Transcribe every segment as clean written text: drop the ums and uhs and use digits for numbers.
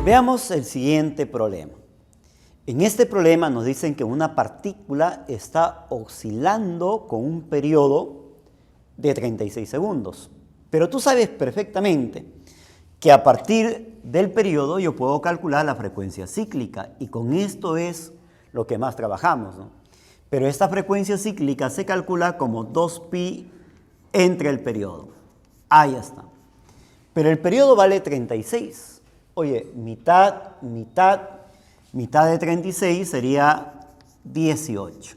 Veamos el siguiente problema. En este problema nos dicen que una partícula está oscilando con un periodo de 36 segundos. Pero tú sabes perfectamente que a partir del periodo yo puedo calcular la frecuencia cíclica y con esto es lo que más trabajamos, ¿no? Pero esta frecuencia cíclica se calcula como 2pi entre el periodo. Ahí está. Pero el periodo vale 36. Oye, mitad de 36 sería 18.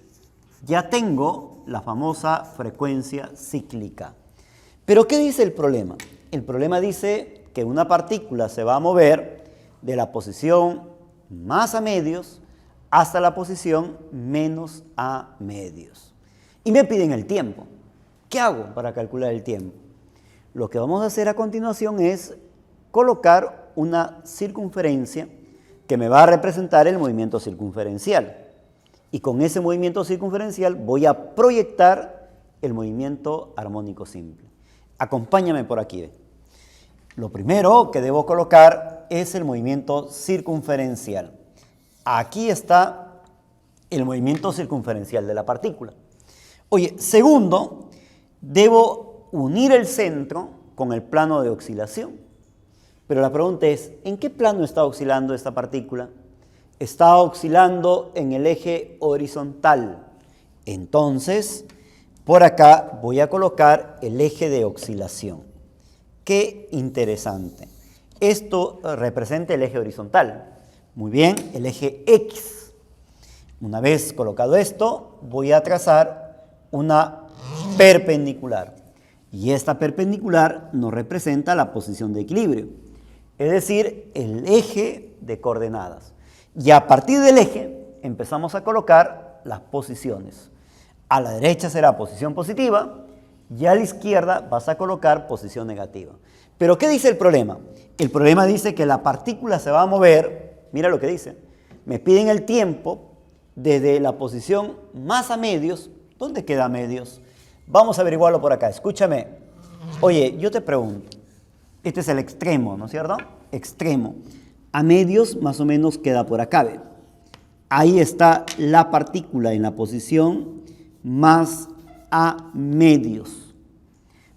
Ya tengo la famosa frecuencia cíclica. Pero ¿qué dice el problema? El problema dice que una partícula se va a mover de la posición más a medios hasta la posición menos a medios. Y me piden el tiempo. ¿Qué hago para calcular el tiempo? Lo que vamos a hacer a continuación es colocar una circunferencia que me va a representar el movimiento circunferencial. Y con ese movimiento circunferencial voy a proyectar el movimiento armónico simple. Acompáñame por aquí. ¿Ve? Lo primero que debo colocar es el movimiento circunferencial. Aquí está el movimiento circunferencial de la partícula. Oye, segundo, debo unir el centro con el plano de oscilación. Pero la pregunta es, ¿en qué plano está oscilando esta partícula? Está oscilando en el eje horizontal. Entonces, por acá voy a colocar el eje de oscilación. Qué interesante. Esto representa el eje horizontal. Muy bien, el eje X. Una vez colocado esto, voy a trazar una perpendicular. Y esta perpendicular nos representa la posición de equilibrio. Es decir, el eje de coordenadas. Y a partir del eje empezamos a colocar las posiciones. A la derecha será posición positiva y a la izquierda vas a colocar posición negativa. Pero ¿qué dice el problema? El problema dice que la partícula se va a mover, mira lo que dice, me piden el tiempo desde la posición más a medios. ¿Dónde queda medios? Vamos a averiguarlo por acá, escúchame. Oye, yo te pregunto. Este es el extremo, ¿no es cierto? Extremo. A medios más o menos queda por acá. ¿Ve? Ahí está la partícula en la posición más a medios.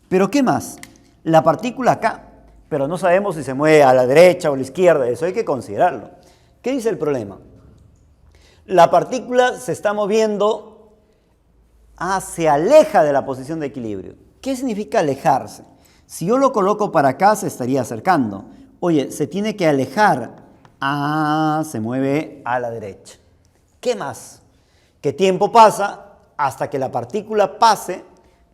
¿Pero qué más? La partícula acá, pero no sabemos si se mueve a la derecha o a la izquierda. Eso hay que considerarlo. ¿Qué dice el problema? La partícula se está moviendo, se aleja de la posición de equilibrio. ¿Qué significa alejarse? Si yo lo coloco para acá, se estaría acercando. Oye, se tiene que alejar. Se mueve a la derecha. ¿Qué más? ¿Qué tiempo pasa hasta que la partícula pase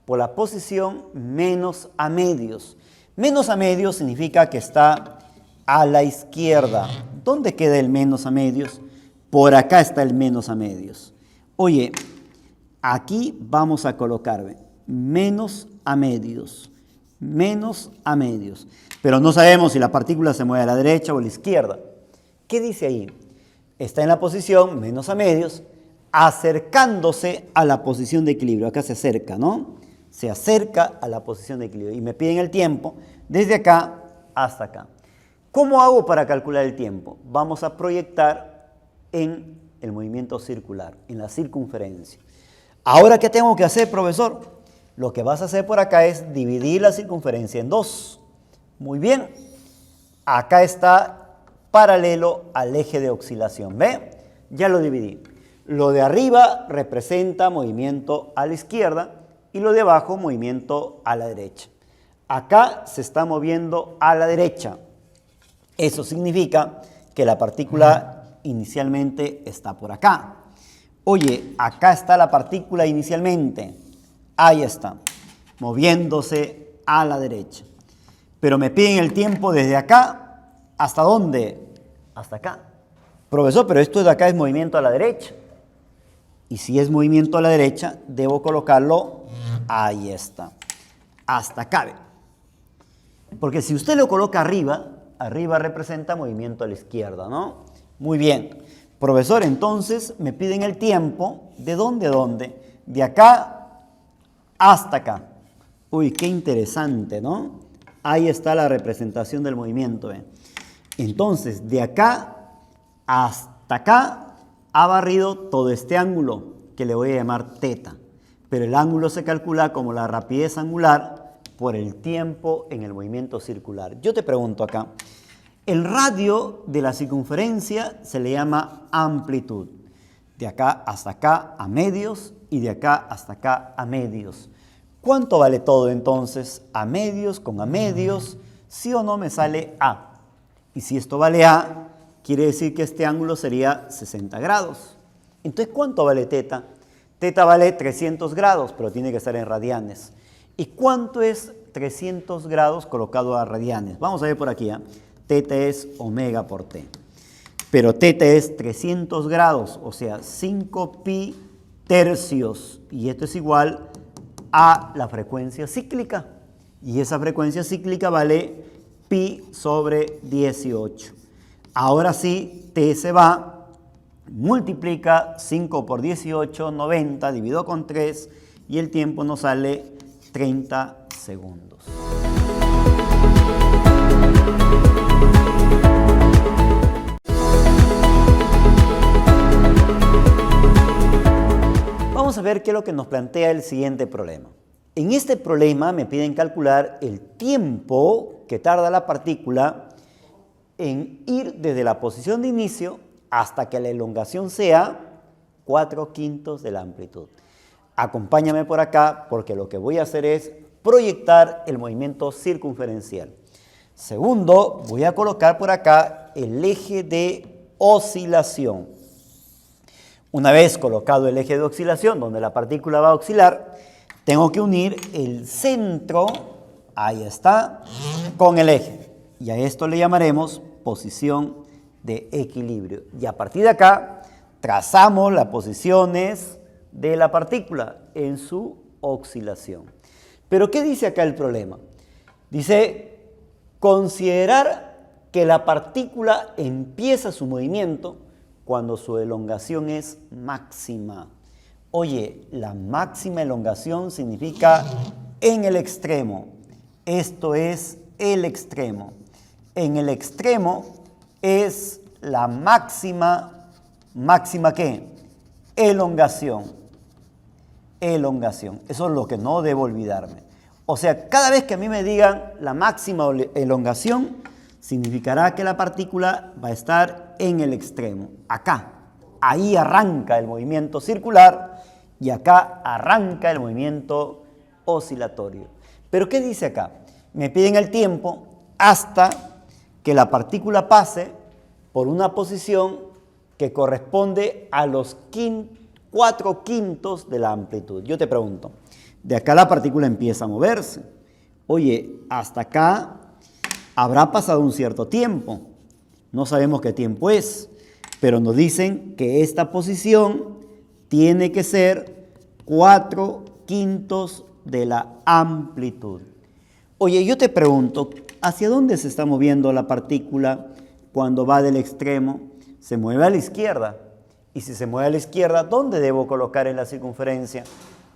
por la posición menos a medios? Menos a medios significa que está a la izquierda. ¿Dónde queda el menos a medios? Por acá está el menos a medios. Oye, aquí vamos a colocar menos a medios. Menos a medios. Pero no sabemos si la partícula se mueve a la derecha o a la izquierda. ¿Qué dice ahí? Está en la posición menos a medios, acercándose a la posición de equilibrio. Acá se acerca, ¿no? Se acerca a la posición de equilibrio. Y me piden el tiempo desde acá hasta acá. ¿Cómo hago para calcular el tiempo? Vamos a proyectar en el movimiento circular, en la circunferencia. ¿Ahora qué tengo que hacer, profesor? Lo que vas a hacer por acá es dividir la circunferencia en dos. Muy bien. Acá está paralelo al eje de oscilación. ¿Ve? Ya lo dividí. Lo de arriba representa movimiento a la izquierda y lo de abajo movimiento a la derecha. Acá se está moviendo a la derecha. Eso significa que la partícula inicialmente está por acá. Oye, acá está la partícula inicialmente. Ahí está, moviéndose a la derecha. Pero me piden el tiempo desde acá, ¿hasta dónde? Hasta acá. Profesor, pero esto de acá es movimiento a la derecha. Y si es movimiento a la derecha, debo colocarlo, ahí está, hasta acá. Porque si usted lo coloca arriba, arriba representa movimiento a la izquierda, ¿no? Muy bien. Profesor, entonces me piden el tiempo, ¿de dónde a dónde? De acá hasta acá. Uy, qué interesante, ¿no? Ahí está la representación del movimiento. Entonces, de acá hasta acá ha barrido todo este ángulo, que le voy a llamar teta. Pero el ángulo se calcula como la rapidez angular por el tiempo en el movimiento circular. Yo te pregunto acá, el radio de la circunferencia se le llama amplitud. De acá hasta acá a medios y de acá hasta acá a medios. ¿Cuánto vale todo entonces? A medios con a medios, sí o no me sale A. Y si esto vale A, quiere decir que este ángulo sería 60 grados. Entonces, ¿cuánto vale teta? Teta vale 300 grados, pero tiene que estar en radianes. ¿Y cuánto es 300 grados colocado a radianes? Vamos a ver por aquí. Teta es omega por T. Pero teta es 300 grados, o sea, 5 pi tercios. Y esto es igual a la frecuencia cíclica. Y esa frecuencia cíclica vale pi sobre 18. Ahora sí, T se va, multiplica 5 por 18, 90, dividido con 3, y el tiempo nos sale 30 segundos. Vamos a ver qué es lo que nos plantea el siguiente problema. En este problema me piden calcular el tiempo que tarda la partícula en ir desde la posición de inicio hasta que la elongación sea 4/5 de la amplitud. Acompáñame por acá porque lo que voy a hacer es proyectar el movimiento circunferencial. Segundo, voy a colocar por acá el eje de oscilación. Una vez colocado el eje de oscilación, donde la partícula va a oscilar, tengo que unir el centro, ahí está, con el eje. Y a esto le llamaremos posición de equilibrio. Y a partir de acá, trazamos las posiciones de la partícula en su oscilación. Pero ¿qué dice acá el problema? Dice, considerar que la partícula empieza su movimiento cuando su elongación es máxima. Oye, la máxima elongación significa en el extremo. Esto es el extremo. En el extremo es la máxima ¿qué? Elongación. Elongación. Eso es lo que no debo olvidarme. O sea, cada vez que a mí me digan la máxima elongación, significará que la partícula va a estar en el extremo, acá. Ahí arranca el movimiento circular y acá arranca el movimiento oscilatorio. ¿Pero qué dice acá? Me piden el tiempo hasta que la partícula pase por una posición que corresponde a los 4/5 de la amplitud. Yo te pregunto, de acá la partícula empieza a moverse. Oye, hasta acá habrá pasado un cierto tiempo. No sabemos qué tiempo es, pero nos dicen que esta posición tiene que ser 4/5 de la amplitud. Oye, yo te pregunto, ¿hacia dónde se está moviendo la partícula cuando va del extremo? Se mueve a la izquierda. Y si se mueve a la izquierda, ¿dónde debo colocar en la circunferencia?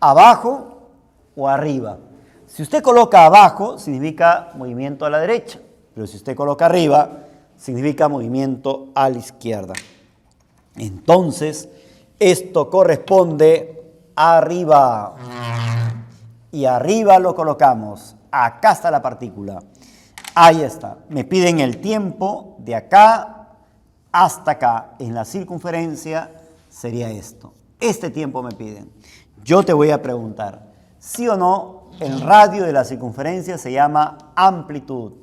¿Abajo o arriba? Si usted coloca abajo, significa movimiento a la derecha. Pero si usted coloca arriba, significa movimiento a la izquierda. Entonces, esto corresponde arriba. Y arriba lo colocamos. Acá está la partícula. Ahí está. Me piden el tiempo de acá hasta acá. En la circunferencia sería esto. Este tiempo me piden. Yo te voy a preguntar, ¿sí o no? El radio de la circunferencia se llama amplitud.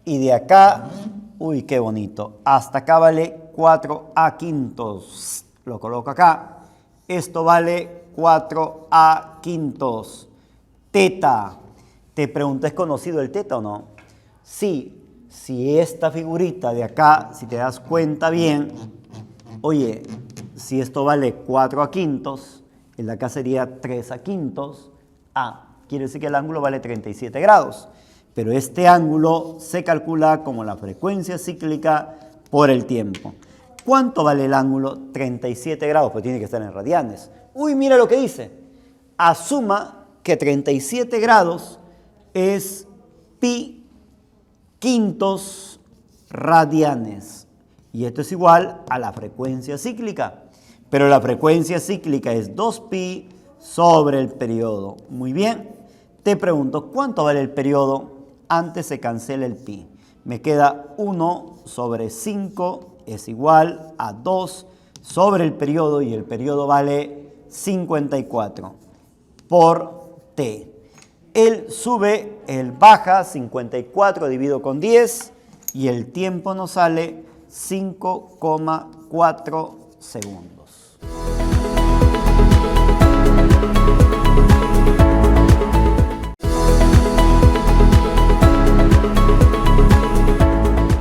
Y de acá, uy, qué bonito, hasta acá vale 4/5. Lo coloco acá. Esto vale 4/5. Teta. Te pregunto, ¿es conocido el teta o no? Sí. Si esta figurita de acá, si te das cuenta bien, oye, si esto vale 4/5, el de acá sería 3/5. Quiere decir que el ángulo vale 37 grados. Pero este ángulo se calcula como la frecuencia cíclica por el tiempo. ¿Cuánto vale el ángulo? 37 grados, pero tiene que estar en radianes. Uy, mira lo que dice. Asuma que 37 grados es pi quintos radianes. Y esto es igual a la frecuencia cíclica. Pero la frecuencia cíclica es 2pi sobre el periodo. Muy bien. Te pregunto, ¿cuánto vale el periodo? Antes se cancela el pi. Me queda 1 sobre 5 es igual a 2 sobre el periodo, y el periodo vale 54 por t. Él sube, él baja, 54 dividido con 10, y el tiempo nos sale 5,4 segundos.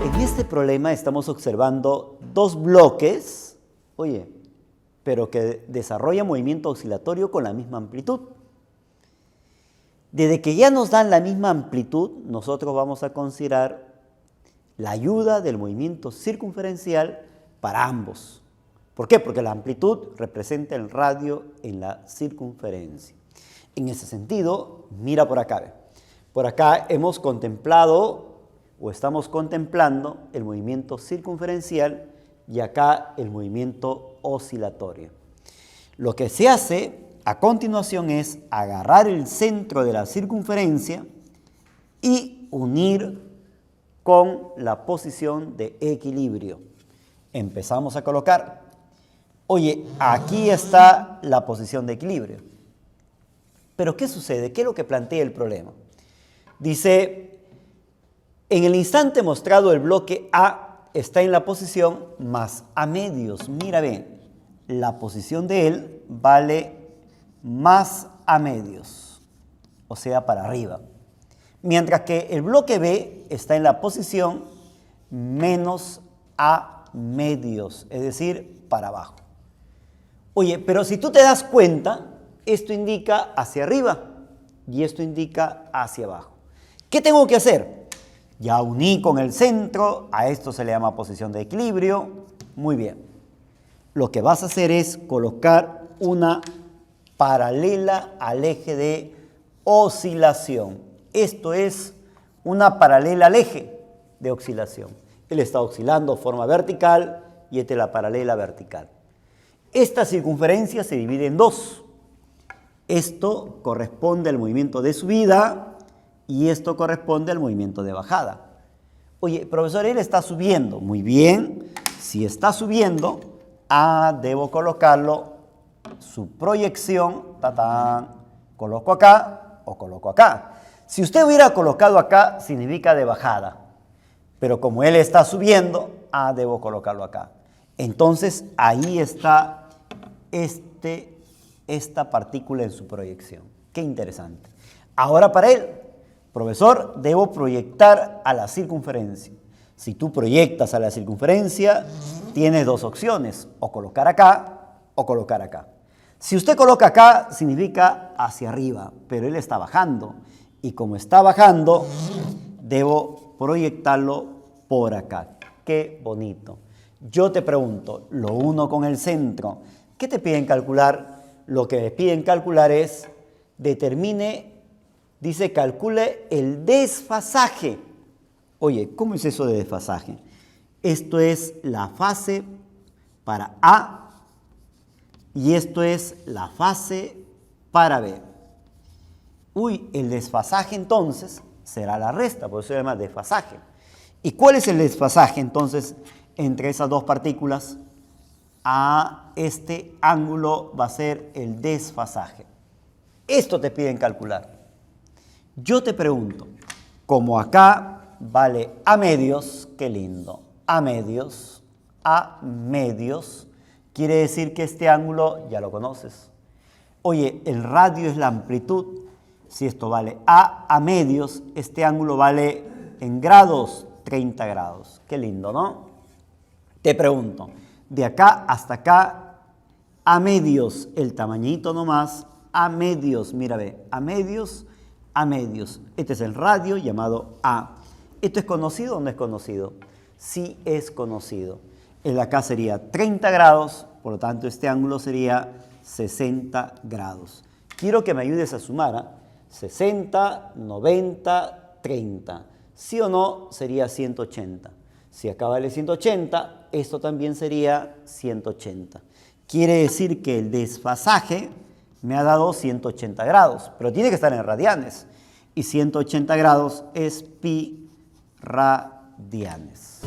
En este problema estamos observando dos bloques, pero que desarrollan movimiento oscilatorio con la misma amplitud. Desde que ya nos dan la misma amplitud, nosotros vamos a considerar la ayuda del movimiento circunferencial para ambos. ¿Por qué? Porque la amplitud representa el radio en la circunferencia. En ese sentido, mira por acá. Por acá hemos contemplado o estamos contemplando el movimiento circunferencial y acá el movimiento oscilatorio. Lo que se hace a continuación es agarrar el centro de la circunferencia y unir con la posición de equilibrio. Empezamos a colocar. Aquí está la posición de equilibrio. Pero ¿qué sucede? ¿Qué es lo que plantea el problema? Dice, en el instante mostrado el bloque A está en la posición más A medios. Mira bien, la posición de él vale más A medios, o sea, para arriba. Mientras que el bloque B está en la posición menos A medios, es decir, para abajo. Pero si tú te das cuenta, esto indica hacia arriba y esto indica hacia abajo. ¿Qué tengo que hacer? Ya uní con el centro, a esto se le llama posición de equilibrio. Muy bien. Lo que vas a hacer es colocar una paralela al eje de oscilación. Esto es una paralela al eje de oscilación. Él está oscilando de forma vertical y esta es la paralela vertical. Esta circunferencia se divide en dos. Esto corresponde al movimiento de subida y esto corresponde al movimiento de bajada. Profesor, él está subiendo. Muy bien. Si está subiendo, debo colocarlo, su proyección, coloco acá o coloco acá. Si usted hubiera colocado acá, significa de bajada. Pero como él está subiendo, debo colocarlo acá. Entonces, ahí está esta partícula en su proyección. Qué interesante. Ahora para él, profesor, debo proyectar a la circunferencia. Si tú proyectas a la circunferencia, tienes dos opciones, o colocar acá o colocar acá. Si usted coloca acá, significa hacia arriba, pero él está bajando. Y como está bajando, debo proyectarlo por acá. Qué bonito. Yo te pregunto, lo uno con el centro. ¿Qué te piden calcular? Lo que me piden calcular es, calcule el desfasaje. ¿Cómo es eso de desfasaje? Esto es la fase para A y esto es la fase para B. El desfasaje entonces será la resta, por eso se llama desfasaje. ¿Y cuál es el desfasaje entonces entre esas dos partículas? Este ángulo va a ser el desfasaje. Esto te piden calcular. Yo te pregunto, como acá vale A medios, qué lindo, A medios, quiere decir que este ángulo ya lo conoces. El radio es la amplitud. Si esto vale A medios, este ángulo vale en grados 30 grados. Qué lindo, ¿no? Te pregunto, de acá hasta acá, A medios, el tamañito nomás, A medios, mira ve, A medios. Este es el radio llamado A. ¿Esto es conocido o no es conocido? Sí es conocido. El de acá sería 30 grados, por lo tanto este ángulo sería 60 grados. Quiero que me ayudes a sumar, 60, 90, 30. ¿Sí o no? Sería 180. Si acá vale 180, esto también sería 180. Quiere decir que el desfasaje me ha dado 180 grados, pero tiene que estar en radianes. Y 180 grados es pi radianes.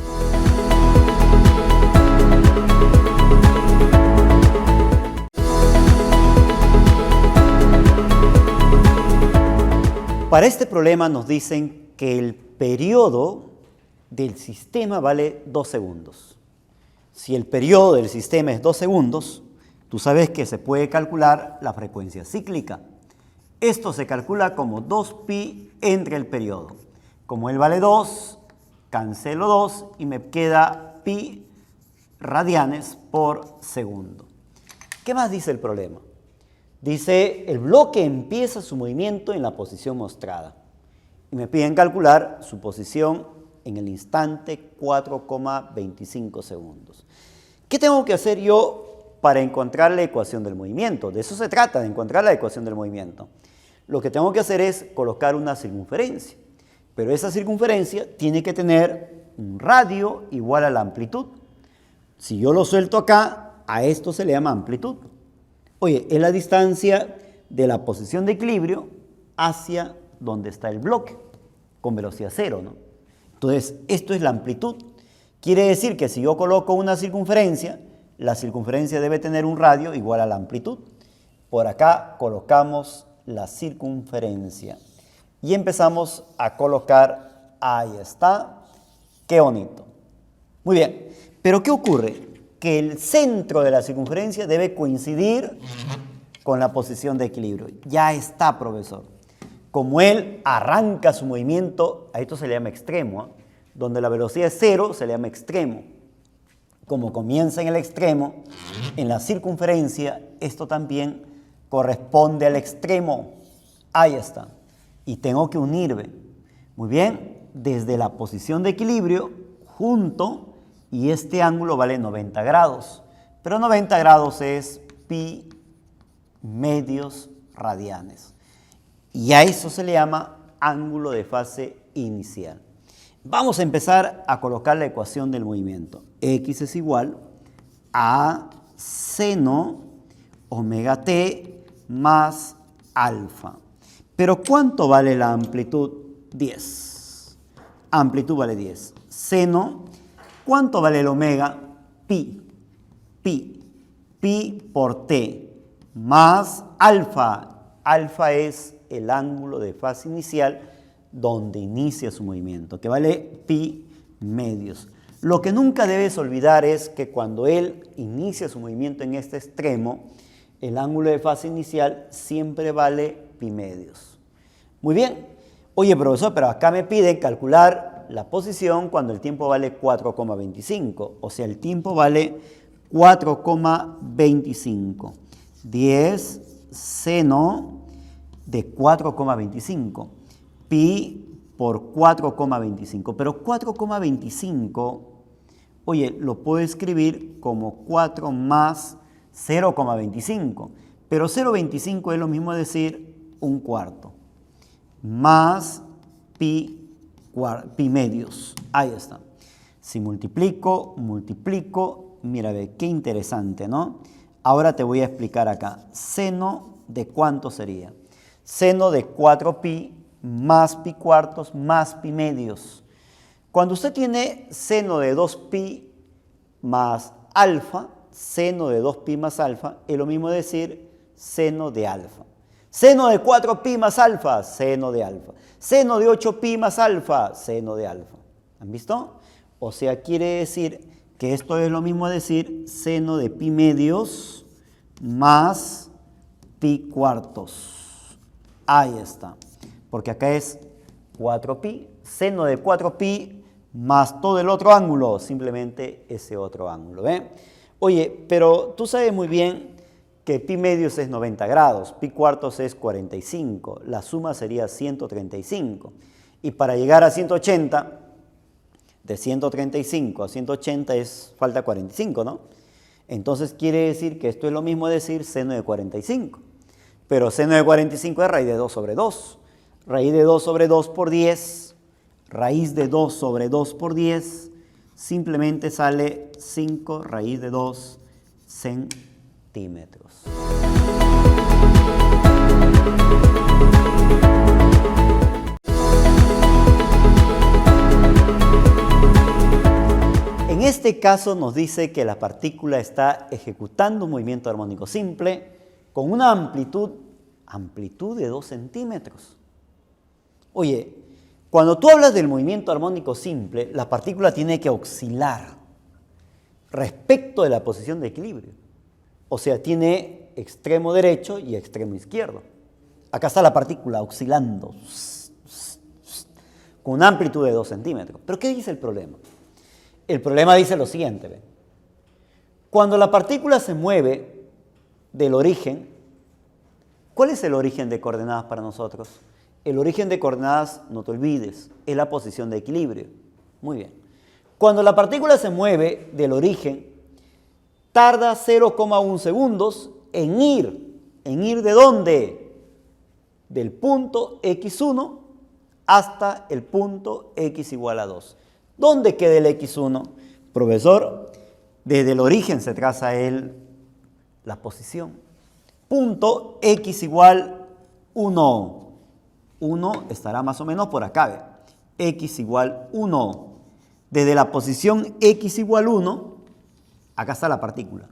Para este problema nos dicen que el periodo del sistema vale 2 segundos. Si el periodo del sistema es 2 segundos, tú sabes que se puede calcular la frecuencia cíclica. Esto se calcula como 2pi entre el periodo. Como él vale 2, cancelo 2 y me queda pi radianes por segundo. ¿Qué más dice el problema? Dice, el bloque empieza su movimiento en la posición mostrada. Y me piden calcular su posición en el instante 4,25 segundos. ¿Qué tengo que hacer yo para encontrar la ecuación del movimiento? De eso se trata, de encontrar la ecuación del movimiento. Lo que tengo que hacer es colocar una circunferencia. Pero esa circunferencia tiene que tener un radio igual a la amplitud. Si yo lo suelto acá, a esto se le llama amplitud. Oye, es la distancia de la posición de equilibrio hacia donde está el bloque, con velocidad cero, ¿no? Entonces, esto es la amplitud. Quiere decir que si yo coloco una circunferencia, la circunferencia debe tener un radio igual a la amplitud. Por acá colocamos la circunferencia. Y empezamos a colocar, ahí está, qué bonito. Muy bien, pero ¿qué ocurre? Que el centro de la circunferencia debe coincidir con la posición de equilibrio. Ya está, profesor. Como él arranca su movimiento, a esto se le llama extremo, ¿eh? Donde la velocidad es cero, se le llama extremo. Como comienza en el extremo, en la circunferencia, esto también corresponde al extremo. Ahí está. Y tengo que unirme. Muy bien, desde la posición de equilibrio, junto, y este ángulo vale 90 grados. Pero 90 grados es pi medios radianes. Y a eso se le llama ángulo de fase inicial. Vamos a empezar a colocar la ecuación del movimiento. X es igual a seno omega t más alfa. Pero ¿cuánto vale la amplitud? 10. Amplitud vale 10. Seno, ¿cuánto vale el omega? Pi. Pi por t más alfa. Alfa es el ángulo de fase inicial donde inicia su movimiento, que vale pi medios. Lo que nunca debes olvidar es que cuando él inicia su movimiento en este extremo, el ángulo de fase inicial siempre vale pi medios. Muy bien. Oye, profesor, pero acá me piden calcular la posición cuando el tiempo vale 4,25. O sea, el tiempo vale 4,25. 10 seno de 4,25. Pi por 4,25. Pero 4,25, oye, lo puedo escribir como 4 más 0,25. Pero 0,25 es lo mismo decir un cuarto. Más pi medios. Ahí está. Si multiplico, mira, ve, qué interesante, ¿no? Ahora te voy a explicar acá. Seno de cuánto sería. Seno de 4pi más pi cuartos más pi medios. Cuando usted tiene seno de 2pi más alfa, seno de 2pi más alfa, es lo mismo decir seno de alfa. Seno de 4pi más alfa, seno de alfa. Seno de 8pi más alfa, seno de alfa. ¿Han visto? O sea, quiere decir que esto es lo mismo decir seno de pi medios más pi cuartos. Ahí está. Porque acá es 4pi, seno de 4pi más todo el otro ángulo, simplemente ese otro ángulo. ¿Ve? Oye, pero tú sabes muy bien que pi medios es 90 grados, pi cuartos es 45, la suma sería 135. Y para llegar a 180, de 135 a 180 falta 45, ¿no? Entonces quiere decir que esto es lo mismo decir seno de 45. Pero seno de 45 es raíz de 2 sobre 2. Raíz de 2 sobre 2 por 10, raíz de 2 sobre 2 por 10, simplemente sale 5 raíz de 2 centímetros. En este caso nos dice que la partícula está ejecutando un movimiento armónico simple con una amplitud de 2 centímetros. Oye, cuando tú hablas del movimiento armónico simple, la partícula tiene que oscilar respecto de la posición de equilibrio. O sea, tiene extremo derecho y extremo izquierdo. Acá está la partícula oscilando con una amplitud de 2 centímetros. ¿Pero qué dice el problema? El problema dice lo siguiente. ¿Ve? Cuando la partícula se mueve del origen, ¿cuál es el origen de coordenadas para nosotros? El origen de coordenadas, no te olvides, es la posición de equilibrio. Muy bien. Cuando la partícula se mueve del origen, tarda 0,1 segundos en ir. ¿En ir de dónde? Del punto x1 hasta el punto x igual a 2. ¿Dónde queda el x1? Profesor, desde el origen se traza la posición. Punto x igual 1. 1 estará más o menos por acá. ¿Ve? X igual 1. Desde la posición x igual 1, acá está la partícula.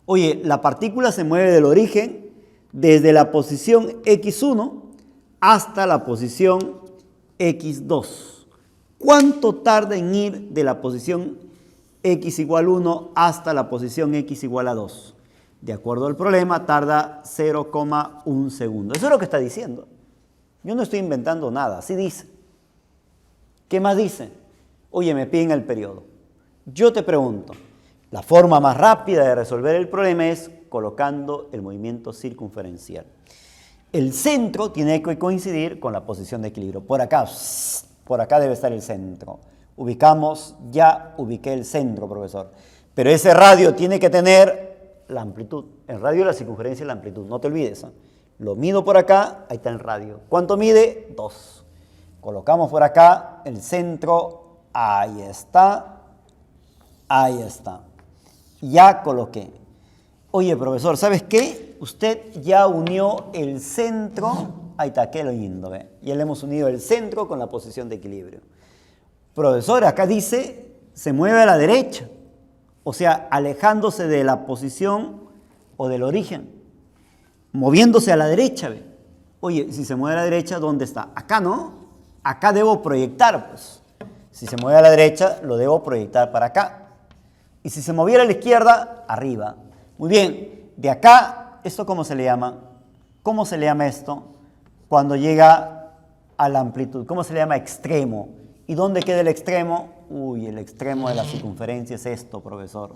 Oye, la partícula se mueve del origen desde la posición x1 hasta la posición x2. ¿Cuánto tarda en ir de la posición x igual 1 hasta la posición x igual a 2? De acuerdo al problema, tarda 0,1 segundo. Eso es lo que está diciendo. Yo no estoy inventando nada, así dice. ¿Qué más dice? Oye, me piden el periodo. Yo te pregunto, la forma más rápida de resolver el problema es colocando el movimiento circunferencial. El centro tiene que coincidir con la posición de equilibrio. Por acá debe estar el centro. Ubicamos, ya ubiqué el centro, profesor. Pero ese radio tiene que tener la amplitud. El radio de la circunferencia es la amplitud, no te olvides. ¿Eh? Lo mido por acá, ahí está el radio. ¿Cuánto mide? 2. Colocamos por acá el centro, ahí está. Ahí está. Ya coloqué. Oye, profesor, ¿sabes qué? Usted ya unió el centro. Ahí está, qué lindo, ¿ve? Ya le hemos unido el centro con la posición de equilibrio. Profesor, acá dice, se mueve a la derecha. O sea, alejándose de la posición o del origen. Moviéndose a la derecha, ¿ve? Oye, si se mueve a la derecha, ¿dónde está? Acá, ¿no? Acá debo proyectar, pues. Si se mueve a la derecha, lo debo proyectar para acá. Y si se moviera a la izquierda, arriba. Muy bien, de acá, ¿esto cómo se le llama? ¿Cómo se le llama esto? Cuando llega a la amplitud. ¿Cómo se le llama? Extremo. ¿Y dónde queda el extremo? Uy, el extremo de la circunferencia es esto, profesor.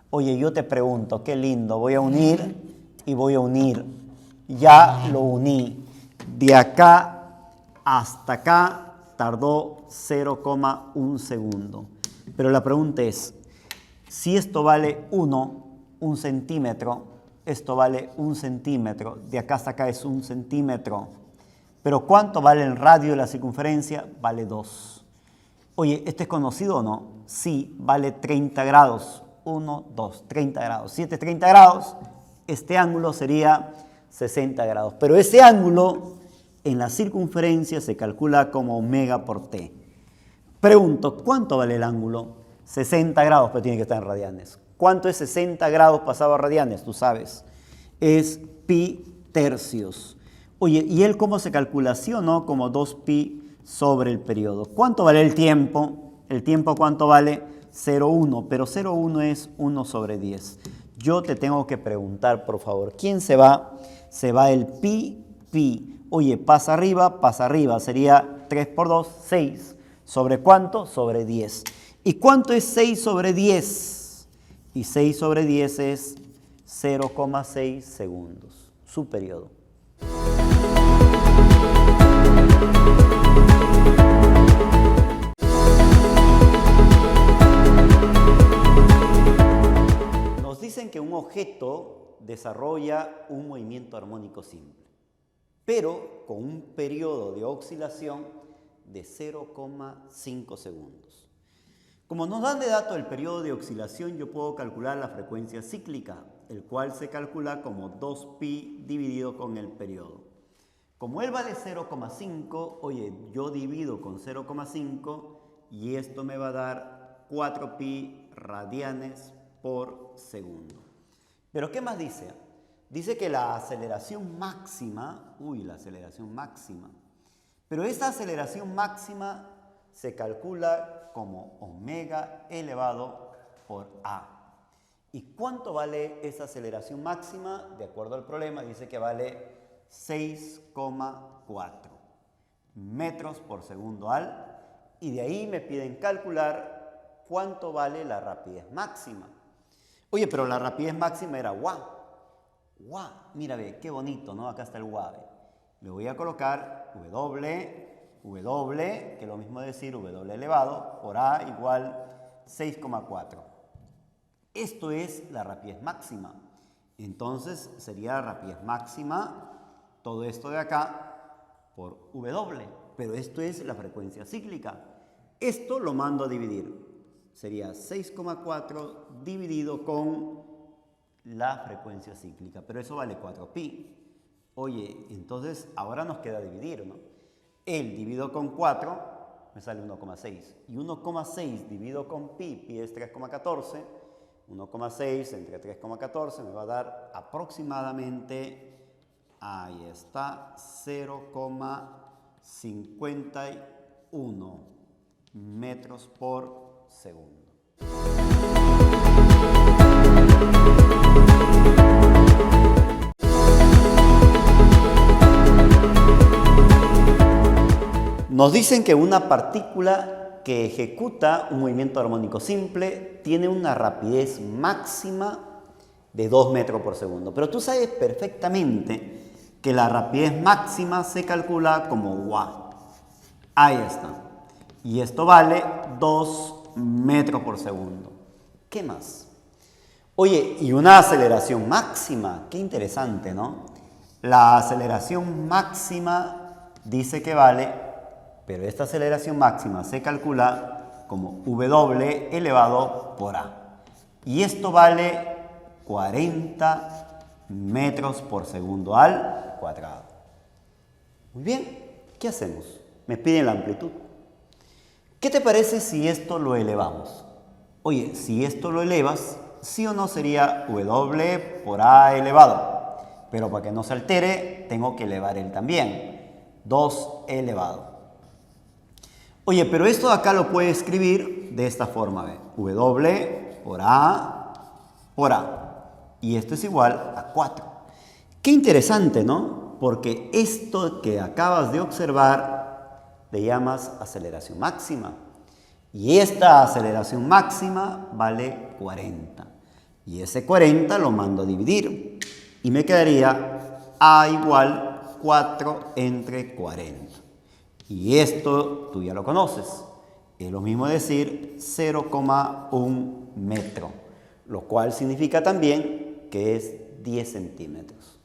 Oye, yo te pregunto, qué lindo, voy a unir y voy a unir. Ya lo uní. De acá hasta acá tardó 0,1 segundo. Pero la pregunta es, si esto vale 1 centímetro, esto vale 1 centímetro, de acá hasta acá es 1 centímetro. Pero ¿cuánto vale el radio de la circunferencia? Vale 2. Oye, ¿este es conocido o no? Sí, vale 30 grados. 1, 2, 30 grados. Si este es 30 grados, este ángulo sería 60 grados. Pero ese ángulo en la circunferencia se calcula como omega por t. Pregunto, ¿cuánto vale el ángulo? 60 grados, pero tiene que estar en radianes. ¿Cuánto es 60 grados pasado a radianes? Tú sabes. Es pi tercios. Oye, ¿y él cómo se calcula? ¿Sí o no? Como 2pi sobre el periodo. ¿Cuánto vale el tiempo? ¿El tiempo cuánto vale? 0,1, pero 0,1 es 1 sobre 10. Yo te tengo que preguntar, por favor, ¿quién se va? Se va el pi. Oye, pasa arriba, sería 3 por 2, 6. ¿Sobre cuánto? Sobre 10. ¿Y cuánto es 6 sobre 10? Y 6 sobre 10 es 0,6 segundos. Su periodo. Nos dicen que un objeto desarrolla un movimiento armónico simple, pero con un periodo de oscilación de 0,5 segundos. Como nos dan de dato el periodo de oscilación, yo puedo calcular la frecuencia cíclica, el cual se calcula como 2pi dividido con el periodo. Como él vale 0,5, oye, yo divido con 0,5 y esto me va a dar 4pi radianes por segundo. Pero ¿qué más dice? Dice que la aceleración máxima, pero esta aceleración máxima se calcula como omega elevado por a. ¿Y cuánto vale esa aceleración máxima? De acuerdo al problema, dice que vale 6,4 metros por segundo al, y de ahí me piden calcular cuánto vale la rapidez máxima. Oye, pero la rapidez máxima era wa. Mira, ve, qué bonito, ¿no? Acá está el wa, ve. Le voy a colocar W, que es lo mismo decir W elevado por A igual 6,4. Esto es la rapidez máxima. Entonces sería la rapidez máxima, todo esto de acá, por W. Pero esto es la frecuencia cíclica. Esto lo mando a dividir. Sería 6,4 dividido con la frecuencia cíclica. Pero eso vale 4pi. Oye, entonces ahora nos queda dividir, ¿no? El dividido con 4 me sale 1,6. Y 1,6 dividido con pi es 3,14. 1,6 entre 3,14 me va a dar aproximadamente, ahí está, 0,51 metros por segundo. Nos dicen que una partícula que ejecuta un movimiento armónico simple tiene una rapidez máxima de 2 metros por segundo. Pero tú sabes perfectamente que la rapidez máxima se calcula como wa. Ahí está. Y esto vale 2 metros por segundo. ¿Qué más? Oye, y una aceleración máxima. Qué interesante, ¿no? La aceleración máxima dice que vale, pero esta aceleración máxima se calcula como W elevado por A. Y esto vale 40 metros por segundo al cuadrado. Muy bien, ¿qué hacemos? Me piden la amplitud. ¿Qué te parece si esto lo elevamos? Oye, si esto lo elevas, sí o no sería W por A elevado. Pero para que no se altere, tengo que elevar él también. 2 elevado. Oye, pero esto de acá lo puedo escribir de esta forma, ¿ve? W por A. Y esto es igual a 4. Qué interesante, ¿no? Porque esto que acabas de observar le llamas aceleración máxima. Y esta aceleración máxima vale 40. Y ese 40 lo mando a dividir. Y me quedaría A igual 4 entre 40. Y esto tú ya lo conoces. Es lo mismo decir 0,1 metro. Lo cual significa también que es 10 centímetros.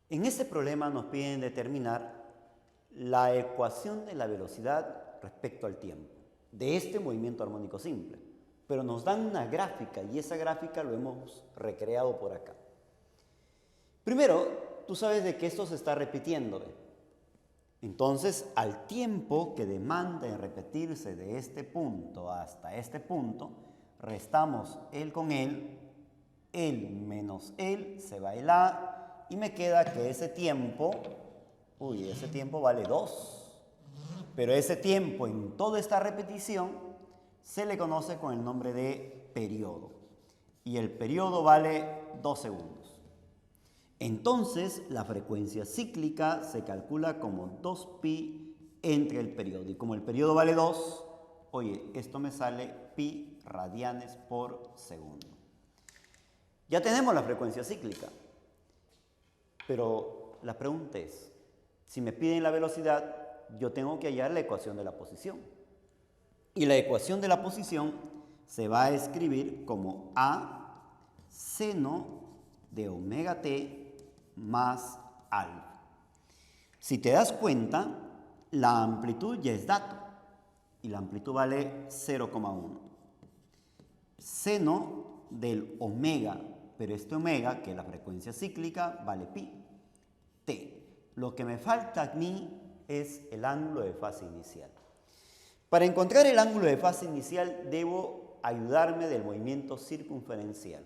En este problema nos piden determinar la ecuación de la velocidad respecto al tiempo de este movimiento armónico simple. Pero nos dan una gráfica y esa gráfica lo hemos recreado por acá. Primero, tú sabes de que esto se está repitiendo, ¿ve? Entonces, al tiempo que demanda en repetirse de este punto hasta este punto, restamos él con él menos él, se va el A, y me queda que ese tiempo vale 2. Pero ese tiempo en toda esta repetición se le conoce con el nombre de periodo. Y el periodo vale 2 segundos. Entonces, la frecuencia cíclica se calcula como 2pi entre el periodo. Y como el periodo vale 2, oye, esto me sale pi radianes por segundo. Ya tenemos la frecuencia cíclica. Pero la pregunta es, si me piden la velocidad, yo tengo que hallar la ecuación de la posición. Y la ecuación de la posición se va a escribir como A seno de omega t más alfa. Si te das cuenta, la amplitud ya es dato y la amplitud vale 0,1. Seno del omega, pero este omega, que es la frecuencia cíclica, vale pi. T. Lo que me falta a mí es el ángulo de fase inicial. Para encontrar el ángulo de fase inicial debo ayudarme del movimiento circunferencial.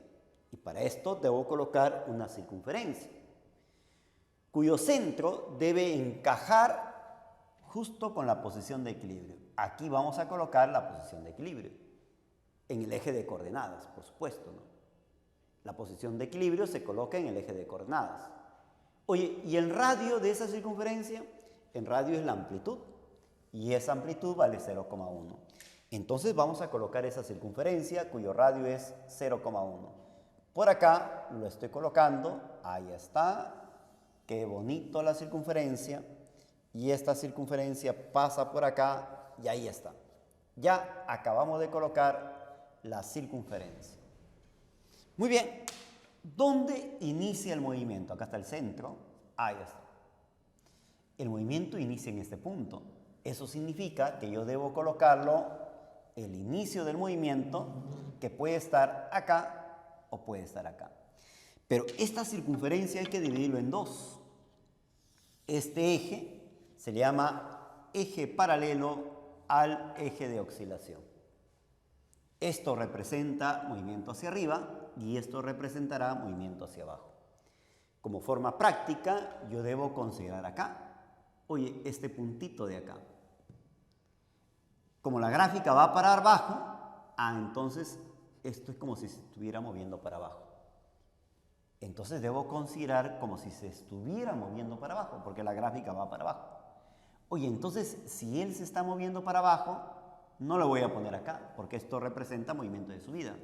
Y para esto debo colocar una circunferencia, cuyo centro debe encajar justo con la posición de equilibrio. Aquí vamos a colocar la posición de equilibrio, en el eje de coordenadas, por supuesto, ¿no? La posición de equilibrio se coloca en el eje de coordenadas. Oye, ¿y el radio de esa circunferencia? El radio es la amplitud, y esa amplitud vale 0,1. Entonces vamos a colocar esa circunferencia, cuyo radio es 0,1. Por acá lo estoy colocando, ahí está. Qué bonito la circunferencia, y esta circunferencia pasa por acá y ahí está. Ya acabamos de colocar la circunferencia. Muy bien, ¿dónde inicia el movimiento? Acá está el centro, ahí está. El movimiento inicia en este punto. Eso significa que yo debo colocarlo, el inicio del movimiento, que puede estar acá o puede estar acá. Pero esta circunferencia hay que dividirlo en dos. Este eje se le llama eje paralelo al eje de oscilación. Esto representa movimiento hacia arriba y esto representará movimiento hacia abajo. Como forma práctica, yo debo considerar acá, oye, este puntito de acá. Como la gráfica va para abajo, entonces esto es como si se estuviera moviendo para abajo. Entonces debo considerar como si se estuviera moviendo para abajo, porque la gráfica va para abajo. Oye, entonces si él se está moviendo para abajo, no lo voy a poner acá, porque esto representa movimiento de subida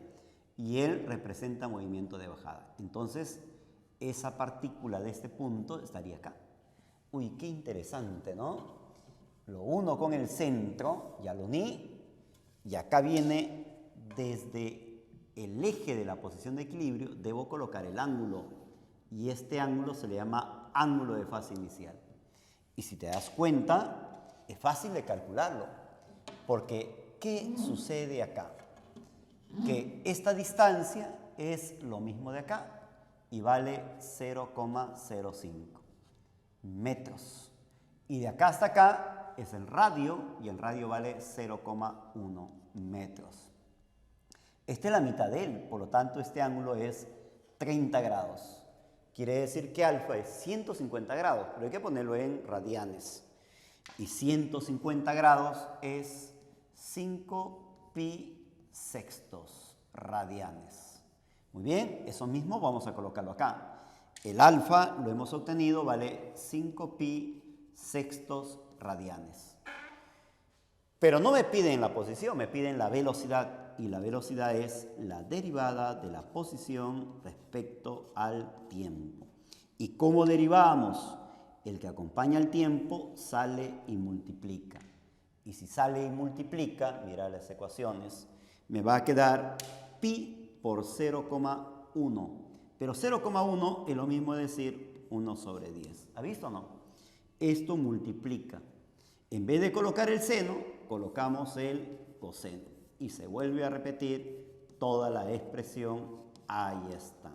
y él representa movimiento de bajada. Entonces esa partícula de este punto estaría acá. Uy, qué interesante, ¿no? Lo uno con el centro, ya lo uní, y acá viene desde el eje de la posición de equilibrio, debo colocar el ángulo, y este ángulo se le llama ángulo de fase inicial. Y si te das cuenta, es fácil de calcularlo, porque ¿qué sucede acá? Que esta distancia es lo mismo de acá y vale 0,05 metros. Y de acá hasta acá es el radio, y el radio vale 0,1 metros. Esta es la mitad de él, por lo tanto este ángulo es 30 grados. Quiere decir que alfa es 150 grados, pero hay que ponerlo en radianes. Y 150 grados es 5 pi sextos radianes. Muy bien, eso mismo vamos a colocarlo acá. El alfa lo hemos obtenido, vale 5 pi sextos radianes. Pero no me piden la posición, me piden la velocidad. Y la velocidad es la derivada de la posición respecto al tiempo. ¿Y cómo derivamos? El que acompaña al tiempo sale y multiplica. Y si sale y multiplica, mira las ecuaciones, me va a quedar pi por 0,1. Pero 0,1 es lo mismo decir 1 sobre 10. ¿Ha visto o no? Esto multiplica. En vez de colocar el seno, colocamos el coseno. Y se vuelve a repetir toda la expresión. Ahí está.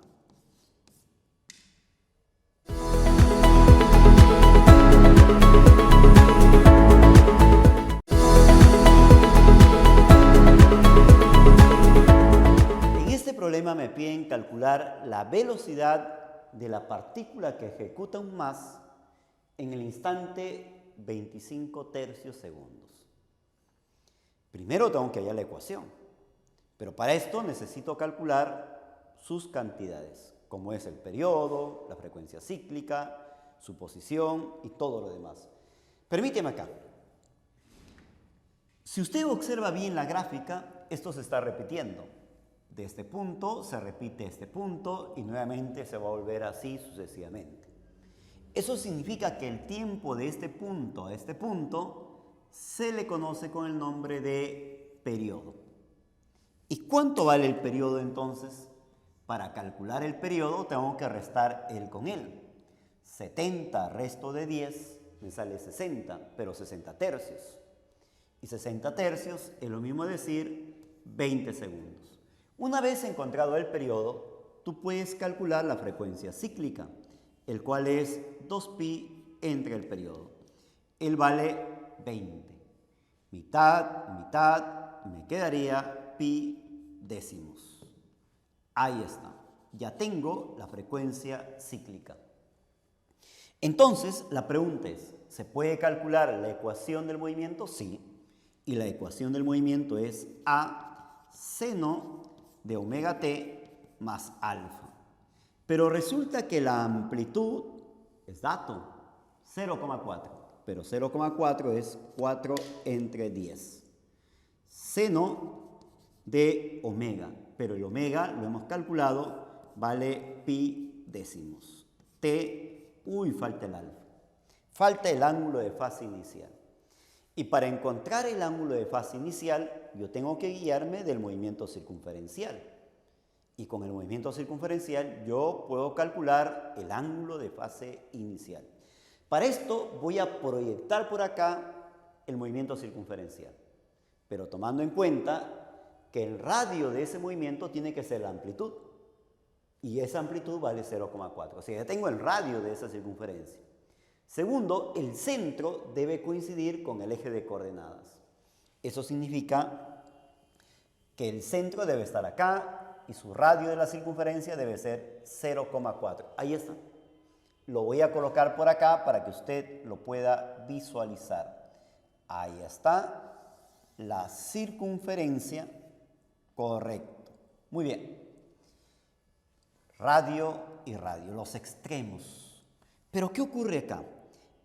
En este problema me piden calcular la velocidad de la partícula que ejecuta un MAS en el instante 25 tercios segundos. Primero tengo que hallar la ecuación, pero para esto necesito calcular sus cantidades, como es el periodo, la frecuencia cíclica, su posición y todo lo demás. Permíteme acá. Si usted observa bien la gráfica, esto se está repitiendo. De este punto se repite este punto y nuevamente se va a volver así sucesivamente. Eso significa que el tiempo de este punto a este punto se le conoce con el nombre de periodo. ¿Y cuánto vale el periodo entonces? Para calcular el periodo tengo que restar el con él. 70 resto de 10 me sale 60, pero 60 tercios. Y 60 tercios es lo mismo decir 20 segundos. Una vez encontrado el periodo, tú puedes calcular la frecuencia cíclica, el cual es 2pi entre el periodo. Él vale 20. Mitad, mitad, me quedaría pi décimos. Ahí está. Ya tengo la frecuencia cíclica. Entonces, la pregunta es, ¿se puede calcular la ecuación del movimiento? Sí. Y la ecuación del movimiento es A seno de omega t más alfa. Pero resulta que la amplitud es dato, 0,4. Pero 0,4 es 4 entre 10. Seno de omega. Pero el omega, lo hemos calculado, vale pi décimos. T, falta el alfa. Falta el ángulo de fase inicial. Y para encontrar el ángulo de fase inicial, yo tengo que guiarme del movimiento circunferencial. Y con el movimiento circunferencial yo puedo calcular el ángulo de fase inicial. Para esto voy a proyectar por acá el movimiento circunferencial. Pero tomando en cuenta que el radio de ese movimiento tiene que ser la amplitud. Y esa amplitud vale 0,4. O sea, ya tengo el radio de esa circunferencia. Segundo, el centro debe coincidir con el eje de coordenadas. Eso significa que el centro debe estar acá y su radio de la circunferencia debe ser 0,4. Ahí está. Lo voy a colocar por acá para que usted lo pueda visualizar. Ahí está la circunferencia. Correcto. Muy bien. Radio y radio, los extremos. Pero ¿qué ocurre acá?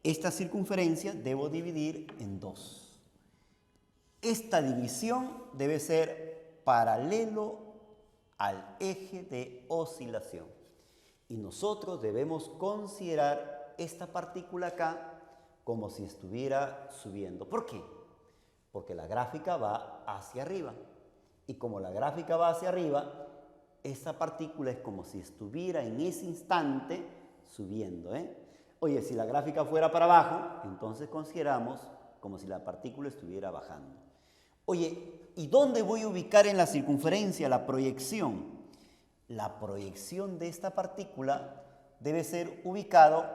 Esta circunferencia debo dividir en dos. Esta división debe ser paralelo al eje de oscilación. Y nosotros debemos considerar esta partícula acá como si estuviera subiendo. ¿Por qué? Porque la gráfica va hacia arriba. Y como la gráfica va hacia arriba, esta partícula es como si estuviera en ese instante subiendo. Oye, si la gráfica fuera para abajo, entonces consideramos como si la partícula estuviera bajando. Oye, ¿y dónde voy a ubicar en la circunferencia la proyección? La proyección de esta partícula debe ser ubicado,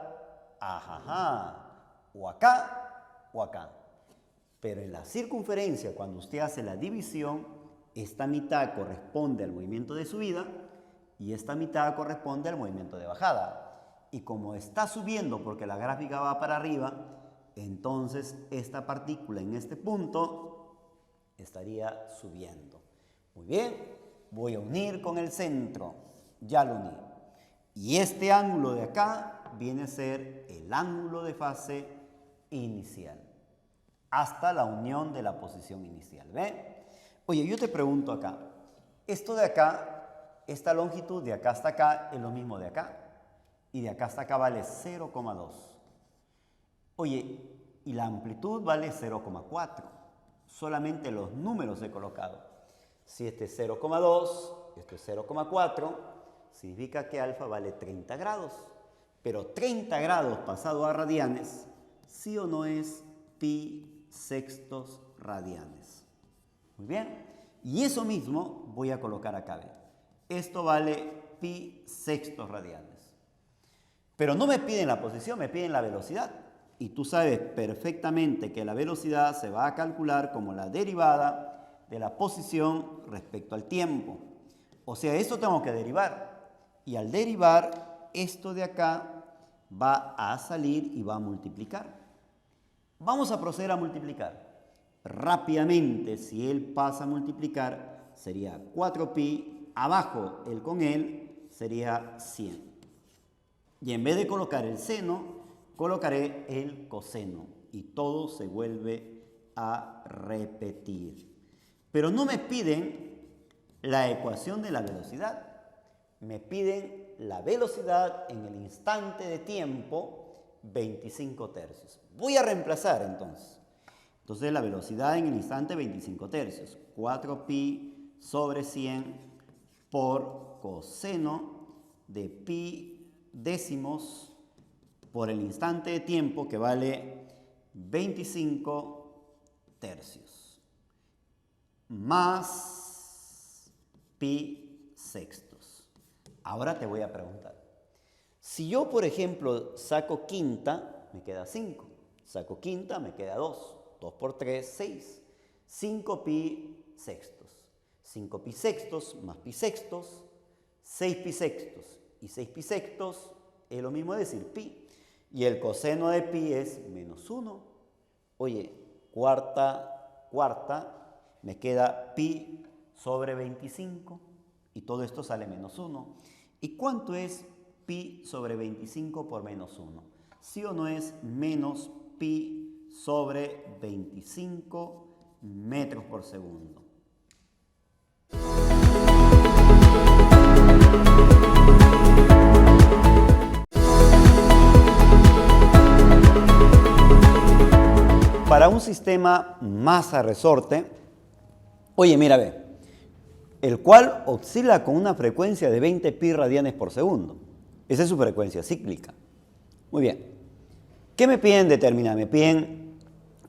o acá o acá. Pero en la circunferencia, cuando usted hace la división, esta mitad corresponde al movimiento de subida y esta mitad corresponde al movimiento de bajada. Y como está subiendo porque la gráfica va para arriba, entonces esta partícula en este punto estaría subiendo. Muy bien, voy a unir con el centro. Ya lo uní. Y este ángulo de acá viene a ser el ángulo de fase inicial. Hasta la unión de la posición inicial. ¿Ve? Oye, yo te pregunto acá, esto de acá, esta longitud de acá hasta acá es lo mismo de acá. Y de acá hasta acá vale 0,2. Oye, y la amplitud vale 0,4. Solamente los números he colocado. Si este es 0,2, este es 0,4, significa que alfa vale 30 grados. Pero 30 grados pasado a radianes, ¿sí o no es pi sextos radianes? Muy bien. Y eso mismo voy a colocar acá. ¿Ve? Esto vale pi sextos radianes. Pero no me piden la posición, me piden la velocidad. Y tú sabes perfectamente que la velocidad se va a calcular como la derivada de la posición respecto al tiempo. O sea, esto tengo que derivar. Y al derivar, esto de acá va a salir y va a multiplicar. Vamos a proceder a multiplicar. Rápidamente, si él pasa a multiplicar, sería 4pi, abajo el con él sería 100. Y en vez de colocar el seno, colocaré el coseno y todo se vuelve a repetir. Pero no me piden la ecuación de la velocidad, me piden la velocidad en el instante de tiempo 25 tercios. Voy a reemplazar entonces. Entonces la velocidad en el instante 25 tercios, 4pi sobre 100 por coseno de pi décimos por el instante de tiempo, que vale 25 tercios, más pi sextos. Ahora te voy a preguntar, si yo, por ejemplo, saco quinta, me queda 5. Saco quinta, me queda 2. 2 por 3, 6. 5 pi sextos. 5 pi sextos más pi sextos, 6 pi sextos. Y 6 pi sextos es lo mismo decir pi. Y el coseno de pi es menos 1. Oye, cuarta, me queda pi sobre 25. Y todo esto sale menos 1. ¿Y cuánto es pi sobre 25 por menos 1? ¿Sí o no es menos pi sobre 25 metros por segundo? Para un sistema masa-resorte, oye, mira, ve, el cual oscila con una frecuencia de 20 pi radianes por segundo. Esa es su frecuencia cíclica. Muy bien. ¿Qué me piden determinar? Me piden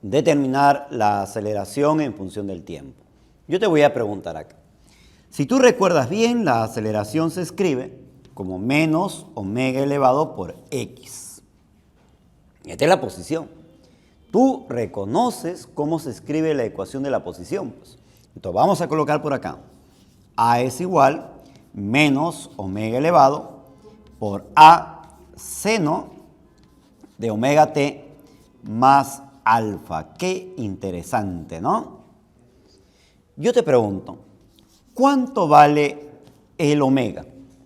determinar la aceleración en función del tiempo. Yo te voy a preguntar acá. Si tú recuerdas bien, la aceleración se escribe como menos omega elevado por x. Esta es la posición. Tú reconoces cómo se escribe la ecuación de la posición, pues. Entonces vamos a colocar por acá. A es igual menos omega elevado por A seno de omega t más alfa. Qué interesante, ¿no? Yo te pregunto, ¿cuánto vale el omega?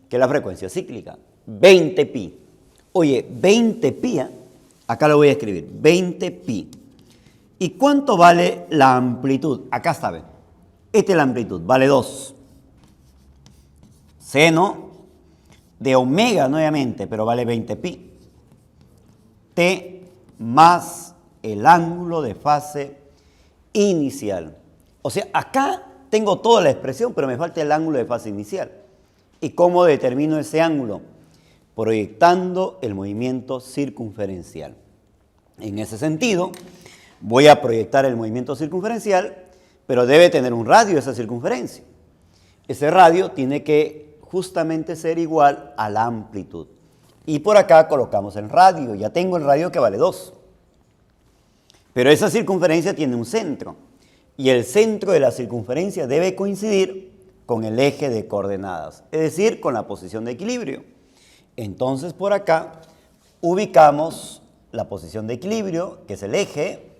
Que es la frecuencia cíclica. 20 pi. Oye, 20 pi, acá lo voy a escribir, 20 pi. ¿Y cuánto vale la amplitud? Acá está, ¿ve? Esta es la amplitud, vale 2. Seno de omega nuevamente, pero vale 20 pi. T más el ángulo de fase inicial. O sea, acá tengo toda la expresión, pero me falta el ángulo de fase inicial. ¿Y cómo determino ese ángulo? Proyectando el movimiento circunferencial. En ese sentido, voy a proyectar el movimiento circunferencial, pero debe tener un radio esa circunferencia. Ese radio tiene que justamente ser igual a la amplitud. Y por acá colocamos el radio. Ya tengo el radio que vale 2. Pero esa circunferencia tiene un centro. Y el centro de la circunferencia debe coincidir con el eje de coordenadas, es decir, con la posición de equilibrio. Entonces por acá ubicamos la posición de equilibrio, que es el eje,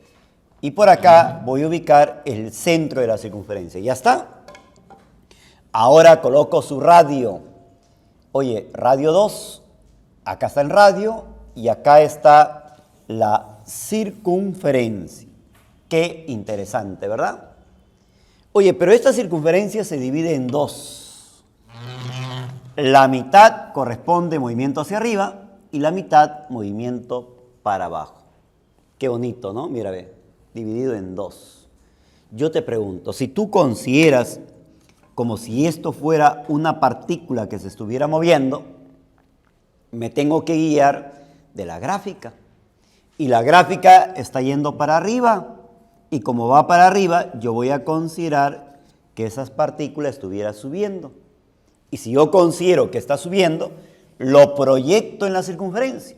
y por acá voy a ubicar el centro de la circunferencia. Ya está. Ahora coloco su radio. Oye, radio 2, acá está el radio y acá está la circunferencia. Qué interesante, ¿verdad? Oye, pero esta circunferencia se divide en 2. La mitad corresponde movimiento hacia arriba y la mitad movimiento para abajo. Qué bonito, ¿no? Mira, ve, dividido en 2. Yo te pregunto, si tú consideras como si esto fuera una partícula que se estuviera moviendo, me tengo que guiar de la gráfica. Y la gráfica está yendo para arriba. Y como va para arriba, yo voy a considerar que esas partículas estuvieran subiendo. Y si yo considero que está subiendo, lo proyecto en la circunferencia.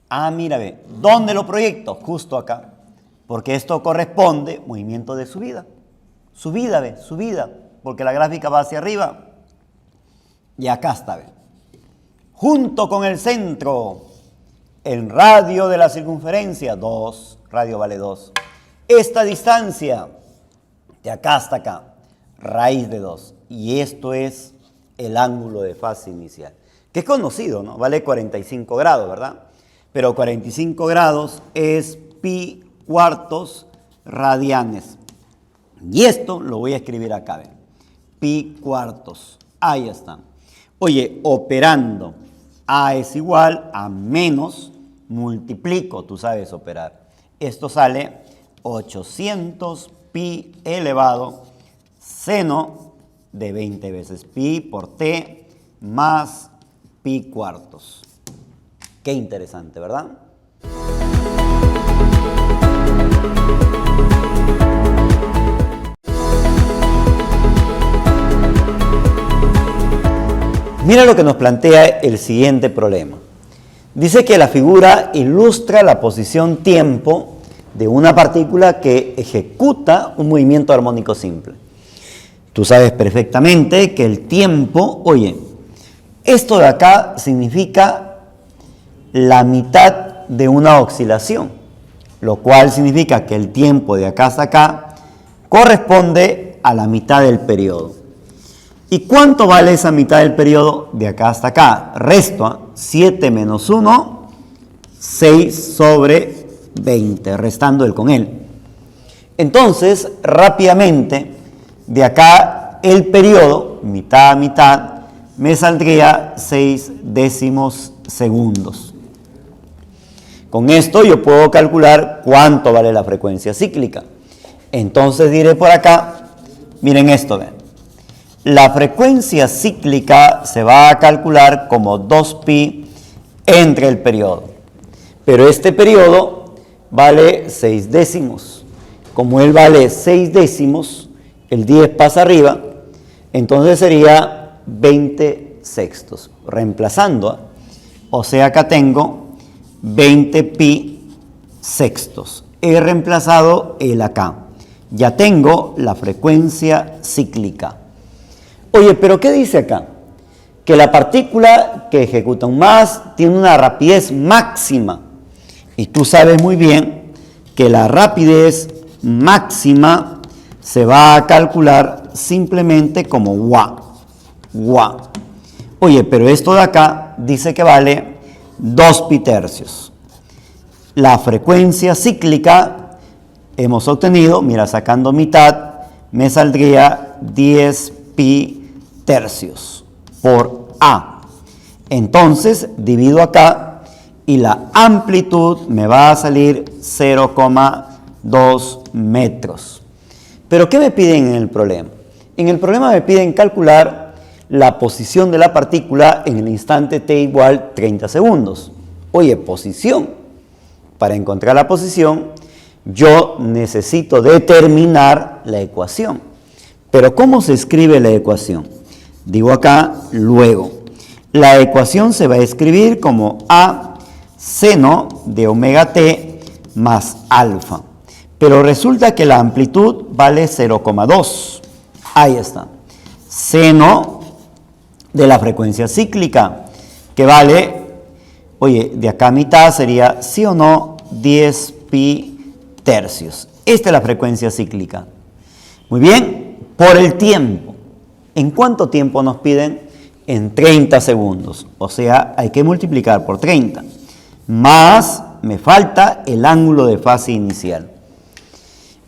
Ah, mira, ve, ¿dónde lo proyecto? Justo acá. Porque esto corresponde movimiento de subida. Subida, ve, subida. Porque la gráfica va hacia arriba. Y acá está, ve. Junto con el centro, el radio de la circunferencia, 2. Radio vale 2. Esta distancia, de acá hasta acá, raíz de 2. Y esto es el ángulo de fase inicial, que es conocido, ¿no? Vale 45 grados, ¿verdad? Pero 45 grados es pi cuartos radianes. Y esto lo voy a escribir acá, ¿ven? Pi cuartos. Ahí está. Oye, operando, A es igual a menos, multiplico, tú sabes operar. Esto sale 800 pi elevado seno de 20 veces pi por t más pi cuartos. Qué interesante, ¿verdad? Mira lo que nos plantea el siguiente problema. Dice que la figura ilustra la posición tiempo de una partícula que ejecuta un movimiento armónico simple. Tú sabes perfectamente que el tiempo, oye, esto de acá significa la mitad de una oscilación, lo cual significa que el tiempo de acá hasta acá corresponde a la mitad del periodo. ¿Y cuánto vale esa mitad del periodo de acá hasta acá? Resto, 7 menos 1, 6 sobre 20, restando el con él. Entonces, rápidamente, de acá el periodo, mitad a mitad, me saldría 6 décimos segundos. Con esto yo puedo calcular cuánto vale la frecuencia cíclica. Entonces diré por acá, miren esto, ven. La frecuencia cíclica se va a calcular como 2pi entre el periodo. Pero este periodo vale 6 décimos. Como él vale 6 décimos, el 10 pasa arriba, entonces sería 20 sextos. Reemplazando, o sea, acá tengo 20 pi sextos. He reemplazado el acá. Ya tengo la frecuencia cíclica. Oye, pero ¿qué dice acá? Que la partícula que ejecuta un más tiene una rapidez máxima. Y tú sabes muy bien que la rapidez máxima se va a calcular simplemente como wa. Oye, pero esto de acá dice que vale 2 pi tercios. La frecuencia cíclica hemos obtenido, mira, sacando mitad, me saldría 10 pi tercios por A. Entonces, divido acá y la amplitud me va a salir 0,2 metros. ¿Pero qué me piden en el problema? En el problema me piden calcular la posición de la partícula en el instante t igual 30 segundos. Oye, posición. Para encontrar la posición, yo necesito determinar la ecuación. Pero ¿cómo se escribe la ecuación? Digo acá, luego. La ecuación se va a escribir como A seno de omega t más alfa. Pero resulta que la amplitud vale 0,2. Ahí está. Seno de la frecuencia cíclica, que vale, oye, de acá a mitad sería, sí o no, 10 pi tercios. Esta es la frecuencia cíclica. Muy bien, por el tiempo. ¿En cuánto tiempo nos piden? En 30 segundos. O sea, hay que multiplicar por 30. Más me falta el ángulo de fase inicial.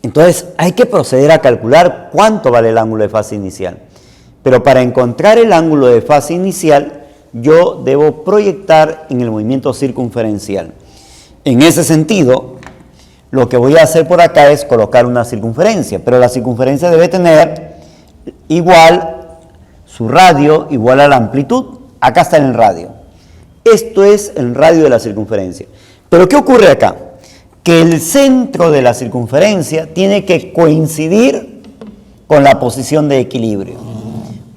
Entonces, hay que proceder a calcular cuánto vale el ángulo de fase inicial. Pero para encontrar el ángulo de fase inicial, yo debo proyectar en el movimiento circunferencial. En ese sentido, lo que voy a hacer por acá es colocar una circunferencia, pero la circunferencia debe tener igual su radio igual a la amplitud. Acá está en el radio. Esto es el radio de la circunferencia. Pero ¿qué ocurre acá? Que el centro de la circunferencia tiene que coincidir con la posición de equilibrio.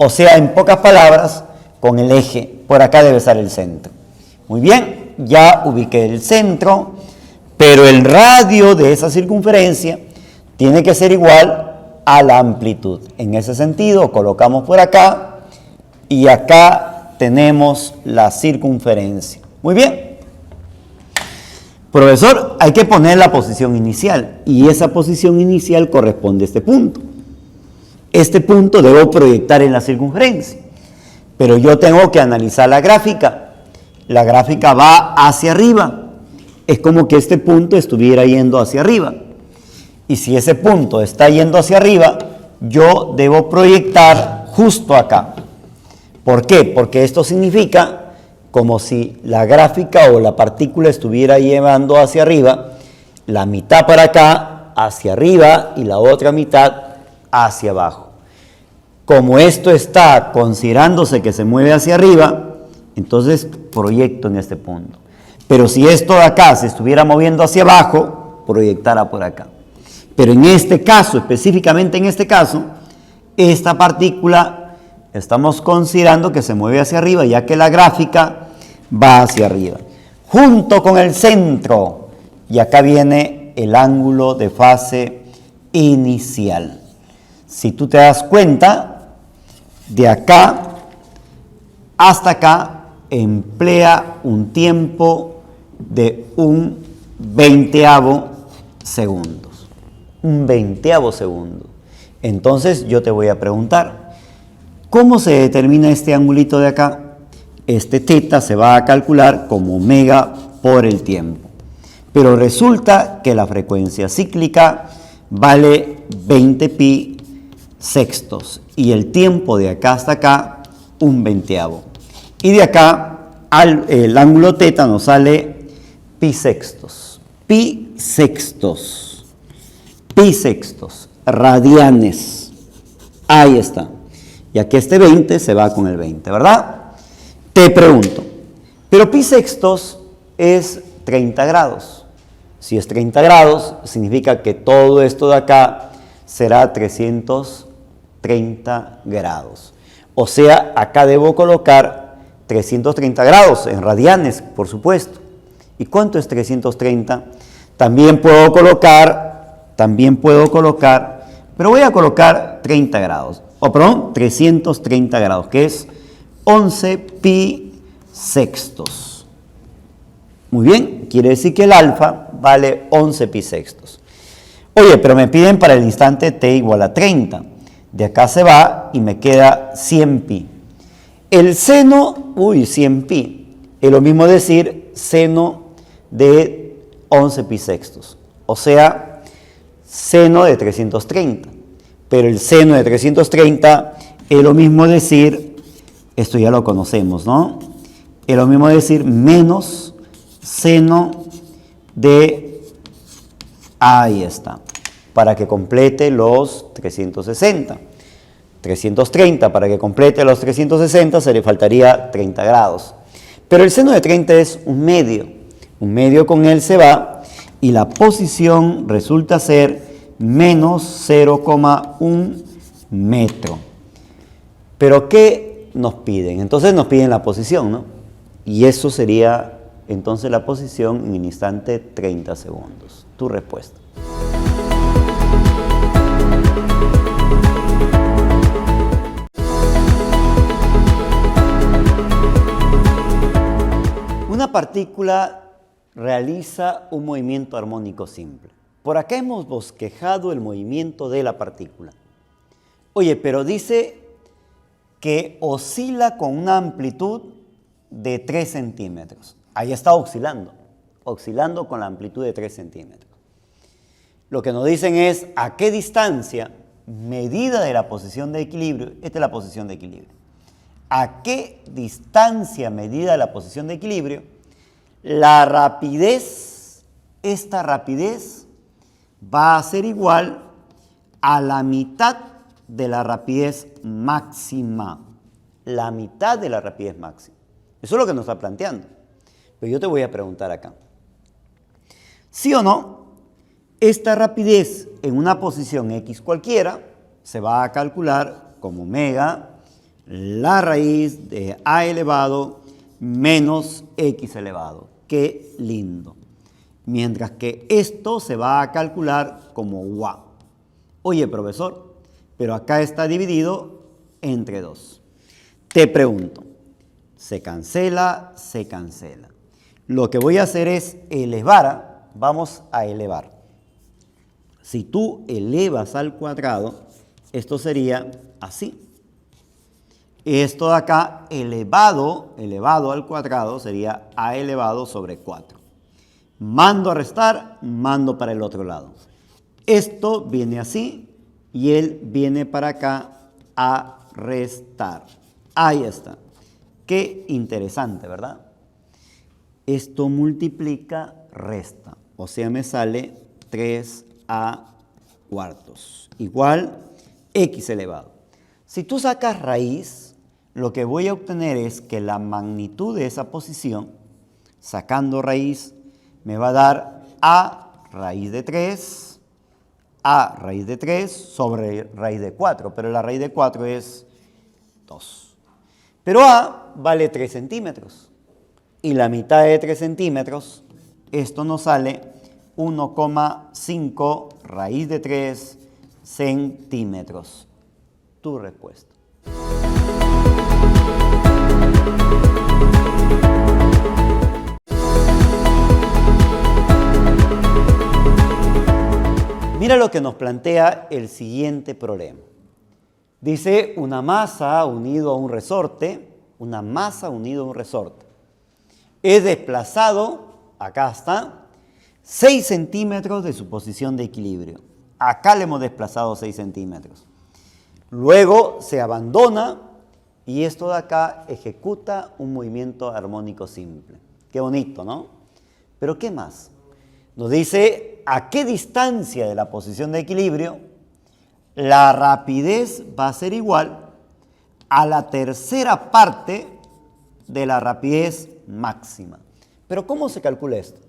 O sea, en pocas palabras, con el eje. Por acá debe estar el centro. Muy bien, ya ubiqué el centro, pero el radio de esa circunferencia tiene que ser igual a la amplitud. En ese sentido, colocamos por acá y acá tenemos la circunferencia. Muy bien. Profesor, hay que poner la posición inicial y esa posición inicial corresponde a este punto. Este punto debo proyectar en la circunferencia, pero yo tengo que analizar la gráfica. La gráfica va hacia arriba. Es como que este punto estuviera yendo hacia arriba. Y si ese punto está yendo hacia arriba, yo debo proyectar justo acá. ¿Por qué? Porque esto significa como si la gráfica o la partícula estuviera llevando hacia arriba, la mitad para acá, hacia arriba, y la otra mitad hacia abajo. Como esto está considerándose que se mueve hacia arriba, entonces proyecto en este punto. Pero si esto de acá se estuviera moviendo hacia abajo, proyectara por acá. Pero en este caso, específicamente en este caso, esta partícula estamos considerando que se mueve hacia arriba, ya que la gráfica va hacia arriba. Junto con el centro, y acá viene el ángulo de fase inicial. Si tú te das cuenta, de acá hasta acá emplea un tiempo de un 20avo segundos. Un 20avo segundo. Entonces yo te voy a preguntar, ¿cómo se determina este angulito de acá? Este θ se va a calcular como omega por el tiempo. Pero resulta que la frecuencia cíclica vale 20 pi sextos y el tiempo de acá hasta acá un 20avo. Y de acá el ángulo θ nos sale pi sextos. Pi sextos. Pi sextos. Radianes. Ahí está. Y aquí este 20 se va con el 20, ¿verdad? Te pregunto, pero pi sextos es 30 grados. Si es 30 grados, significa que todo esto de acá será 330 grados. O sea, acá debo colocar 330 grados en radianes, por supuesto. ¿Y cuánto es 330? También puedo colocar, pero voy a colocar 30 grados. O perdón, 330 grados, que es 11 pi sextos. Muy bien, quiere decir que el alfa vale 11 pi sextos. Oye, pero me piden para el instante t igual a 30. De acá se va y me queda 100 pi. El seno, 100 pi, es lo mismo decir seno de 11 pi sextos. O sea, seno de 330. Pero el seno de 330 es lo mismo decir, esto ya lo conocemos, ¿no? Es lo mismo decir menos seno de, ahí está, para que complete los 360. 330, para que complete los 360 se le faltaría 30 grados. Pero el seno de 30 es un medio con él se va y la posición resulta ser menos 0,1 metro. Pero ¿qué nos piden? Entonces nos piden la posición, ¿no? Y eso sería entonces la posición en el instante 30 segundos. Tu respuesta. Una partícula realiza un movimiento armónico simple. Por acá hemos bosquejado el movimiento de la partícula. Oye, pero dice que oscila con una amplitud de 3 centímetros. Ahí está oscilando con la amplitud de 3 centímetros. Lo que nos dicen es a qué distancia, medida de la posición de equilibrio, esta es la posición de equilibrio, a qué distancia, medida de la posición de equilibrio, la rapidez, esta rapidez va a ser igual a la mitad de la rapidez máxima. La mitad de la rapidez máxima. Eso es lo que nos está planteando. Pero yo te voy a preguntar acá. ¿Sí o no? Esta rapidez en una posición x cualquiera se va a calcular como omega la raíz de a elevado menos x elevado. ¡Qué lindo! Mientras que esto se va a calcular como UA. Oye, profesor, pero acá está dividido entre 2. Te pregunto, se cancela. Lo que voy a hacer es elevar, vamos a elevar. Si tú elevas al cuadrado, esto sería así. Esto de acá, elevado al cuadrado, sería a elevado sobre 4. Mando a restar, mando para el otro lado. Esto viene así y él viene para acá a restar. Ahí está. Qué interesante, ¿verdad? Esto multiplica, resta. O sea, me sale 3a cuartos. Igual x elevado. Si tú sacas raíz, lo que voy a obtener es que la magnitud de esa posición, sacando raíz, me va a dar a raíz de 3, a raíz de 3 sobre raíz de 4, pero la raíz de 4 es 2. Pero a vale 3 centímetros y la mitad de 3 centímetros, esto nos sale 1,5 raíz de 3 centímetros. Tu respuesta. Mira lo que nos plantea el siguiente problema. Dice una masa unido a un resorte, es desplazado, acá está, 6 centímetros de su posición de equilibrio. Acá le hemos desplazado 6 centímetros. Luego se abandona y esto de acá ejecuta un movimiento armónico simple. Qué bonito, ¿no? Pero ¿qué más? Nos dice a qué distancia de la posición de equilibrio la rapidez va a ser igual a la tercera parte de la rapidez máxima. Pero ¿cómo se calcula esto?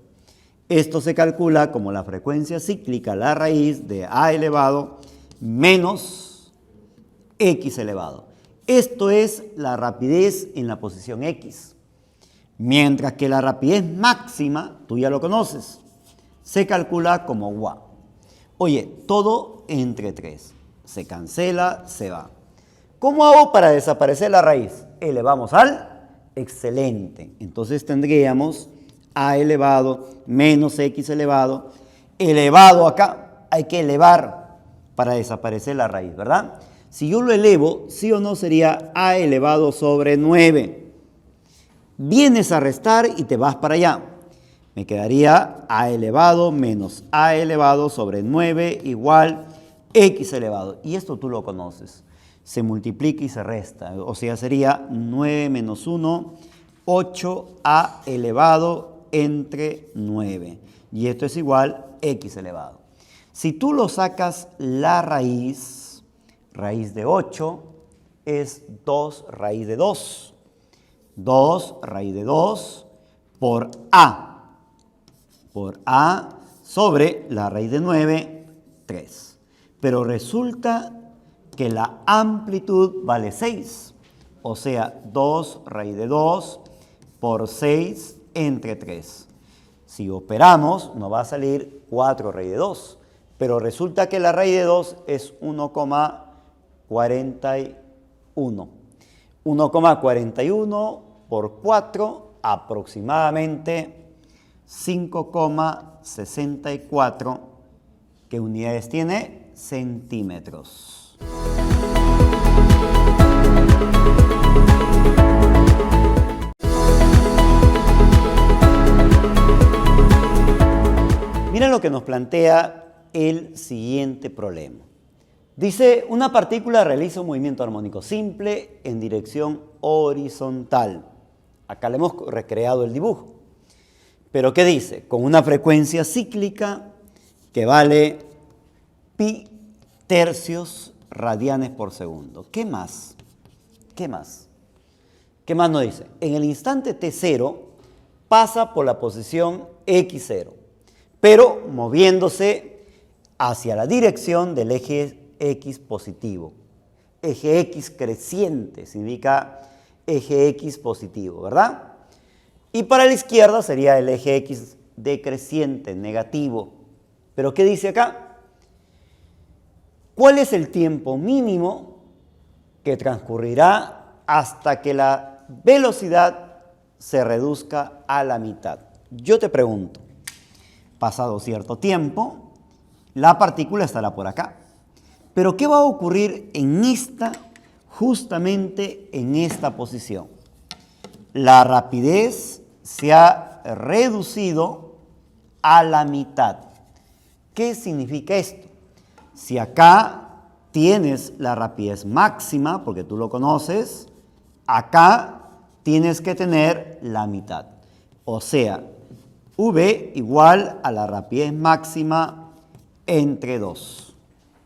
Esto se calcula como la frecuencia cíclica, la raíz de a elevado menos x elevado. Esto es la rapidez en la posición x. Mientras que la rapidez máxima, tú ya lo conoces, se calcula como UA. Oye, todo entre 3. Se cancela, se va. ¿Cómo hago para desaparecer la raíz? Elevamos al excelente. Entonces tendríamos a elevado menos x elevado. Elevado acá, hay que elevar para desaparecer la raíz, ¿verdad? Si yo lo elevo, sí o no sería a elevado sobre 9. Vienes a restar y te vas para allá. Me quedaría a elevado menos a elevado sobre 9 igual x elevado. Y esto tú lo conoces. Se multiplica y se resta. O sea, sería 9 menos 1, 8a elevado entre 9. Y esto es igual x elevado. Si tú lo sacas la raíz de 8 es 2 raíz de 2. 2 raíz de 2 por a. Por a sobre la raíz de 9, 3. Pero resulta que la amplitud vale 6. O sea, 2 raíz de 2 por 6 entre 3. Si operamos, nos va a salir 4 raíz de 2. Pero resulta que la raíz de 2 es 1,41. 1,41 por 4, aproximadamente 5,64. ¿Qué unidades tiene? Centímetros. Mira lo que nos plantea el siguiente problema. Dice, una partícula realiza un movimiento armónico simple en dirección horizontal. Acá le hemos recreado el dibujo. Pero ¿qué dice? Con una frecuencia cíclica que vale pi tercios radianes por segundo. ¿Qué más? ¿Qué más? ¿Qué más nos dice? En el instante t0 pasa por la posición x0, pero moviéndose hacia la dirección del eje x positivo. Eje x creciente significa eje x positivo, ¿verdad? Y para la izquierda sería el eje x decreciente, negativo. ¿Pero qué dice acá? ¿Cuál es el tiempo mínimo que transcurrirá hasta que la velocidad se reduzca a la mitad? Yo te pregunto, pasado cierto tiempo, la partícula estará por acá. Pero ¿qué va a ocurrir en justamente en esta posición? La rapidez se ha reducido a la mitad. ¿Qué significa esto? Si acá tienes la rapidez máxima, porque tú lo conoces, acá tienes que tener la mitad. O sea, v igual a la rapidez máxima entre 2.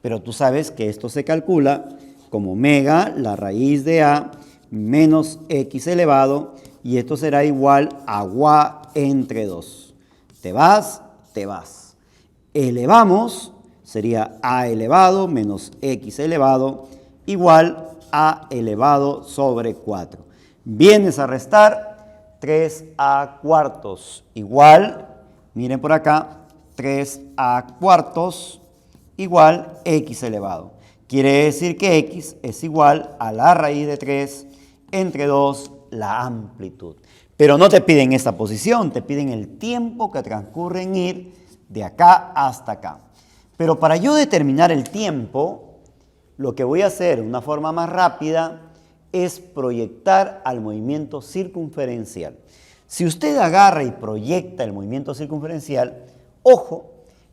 Pero tú sabes que esto se calcula como omega, la raíz de a, menos x elevado, y esto será igual a y entre 2. Te vas, te vas. Elevamos, sería a elevado menos x elevado, igual a elevado sobre 4. Vienes a restar 3a cuartos, igual, miren por acá, 3a cuartos, igual x elevado. Quiere decir que x es igual a la raíz de 3 entre 2, la amplitud. Pero no te piden esta posición, te piden el tiempo que transcurre en ir de acá hasta acá. Pero para yo determinar el tiempo, lo que voy a hacer de una forma más rápida es proyectar al movimiento circunferencial. Si usted agarra y proyecta el movimiento circunferencial, ojo,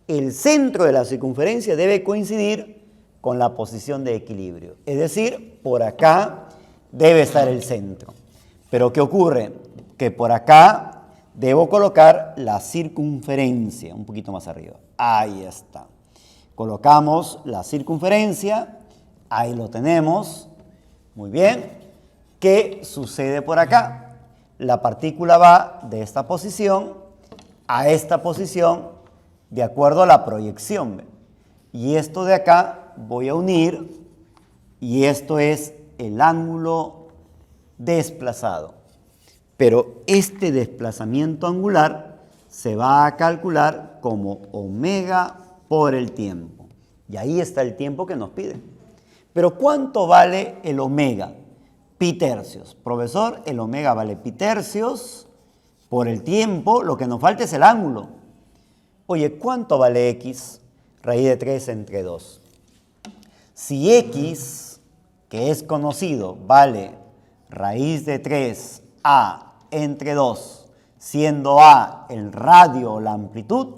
el centro de la circunferencia debe coincidir con la posición de equilibrio. Es decir, por acá debe estar el centro. Pero ¿qué ocurre? Que por acá debo colocar la circunferencia, un poquito más arriba. Ahí está. Colocamos la circunferencia, ahí lo tenemos. Muy bien. ¿Qué sucede por acá? La partícula va de esta posición a esta posición de acuerdo a la proyección. ¿Ve? Y esto de acá voy a unir y esto es el ángulo desplazado. Pero este desplazamiento angular se va a calcular como omega por el tiempo. Y ahí está el tiempo que nos piden. Pero ¿cuánto vale el omega? Pi tercios. Profesor, el omega vale pi tercios por el tiempo. Lo que nos falta es el ángulo. Oye, ¿cuánto vale x? Raíz de 3 entre 2. Si x, que es conocido, vale raíz de 3a entre 2, siendo a el radio o la amplitud,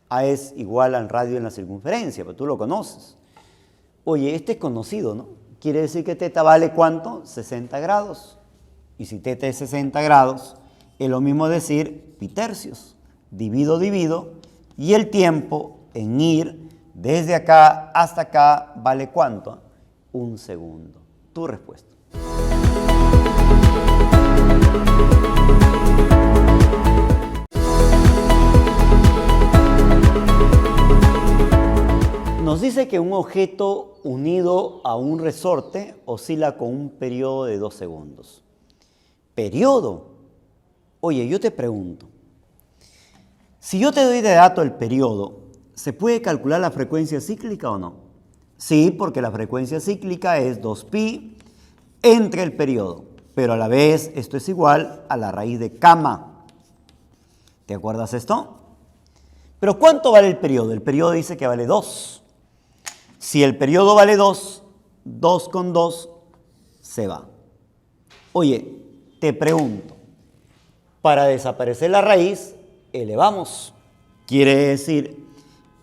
a es igual al radio en la circunferencia, pero tú lo conoces. Oye, este es conocido, ¿no? Quiere decir que teta vale ¿cuánto? 60 grados. Y si teta es 60 grados, es lo mismo decir pi tercios. Divido, y el tiempo en ir desde acá hasta acá vale ¿cuánto? 1 segundo. Tu respuesta. Nos dice que un objeto unido a un resorte oscila con un periodo de 2 segundos. ¿Periodo? Oye, yo te pregunto, si yo te doy de dato el periodo, ¿se puede calcular la frecuencia cíclica o no? Sí, porque la frecuencia cíclica es 2pi entre el periodo, pero a la vez esto es igual a la raíz de gamma. ¿Te acuerdas esto? Pero ¿cuánto vale el periodo? El periodo dice que vale 2. Si el periodo vale 2, 2 con 2 se va. Oye, te pregunto, para desaparecer la raíz, elevamos. Quiere decir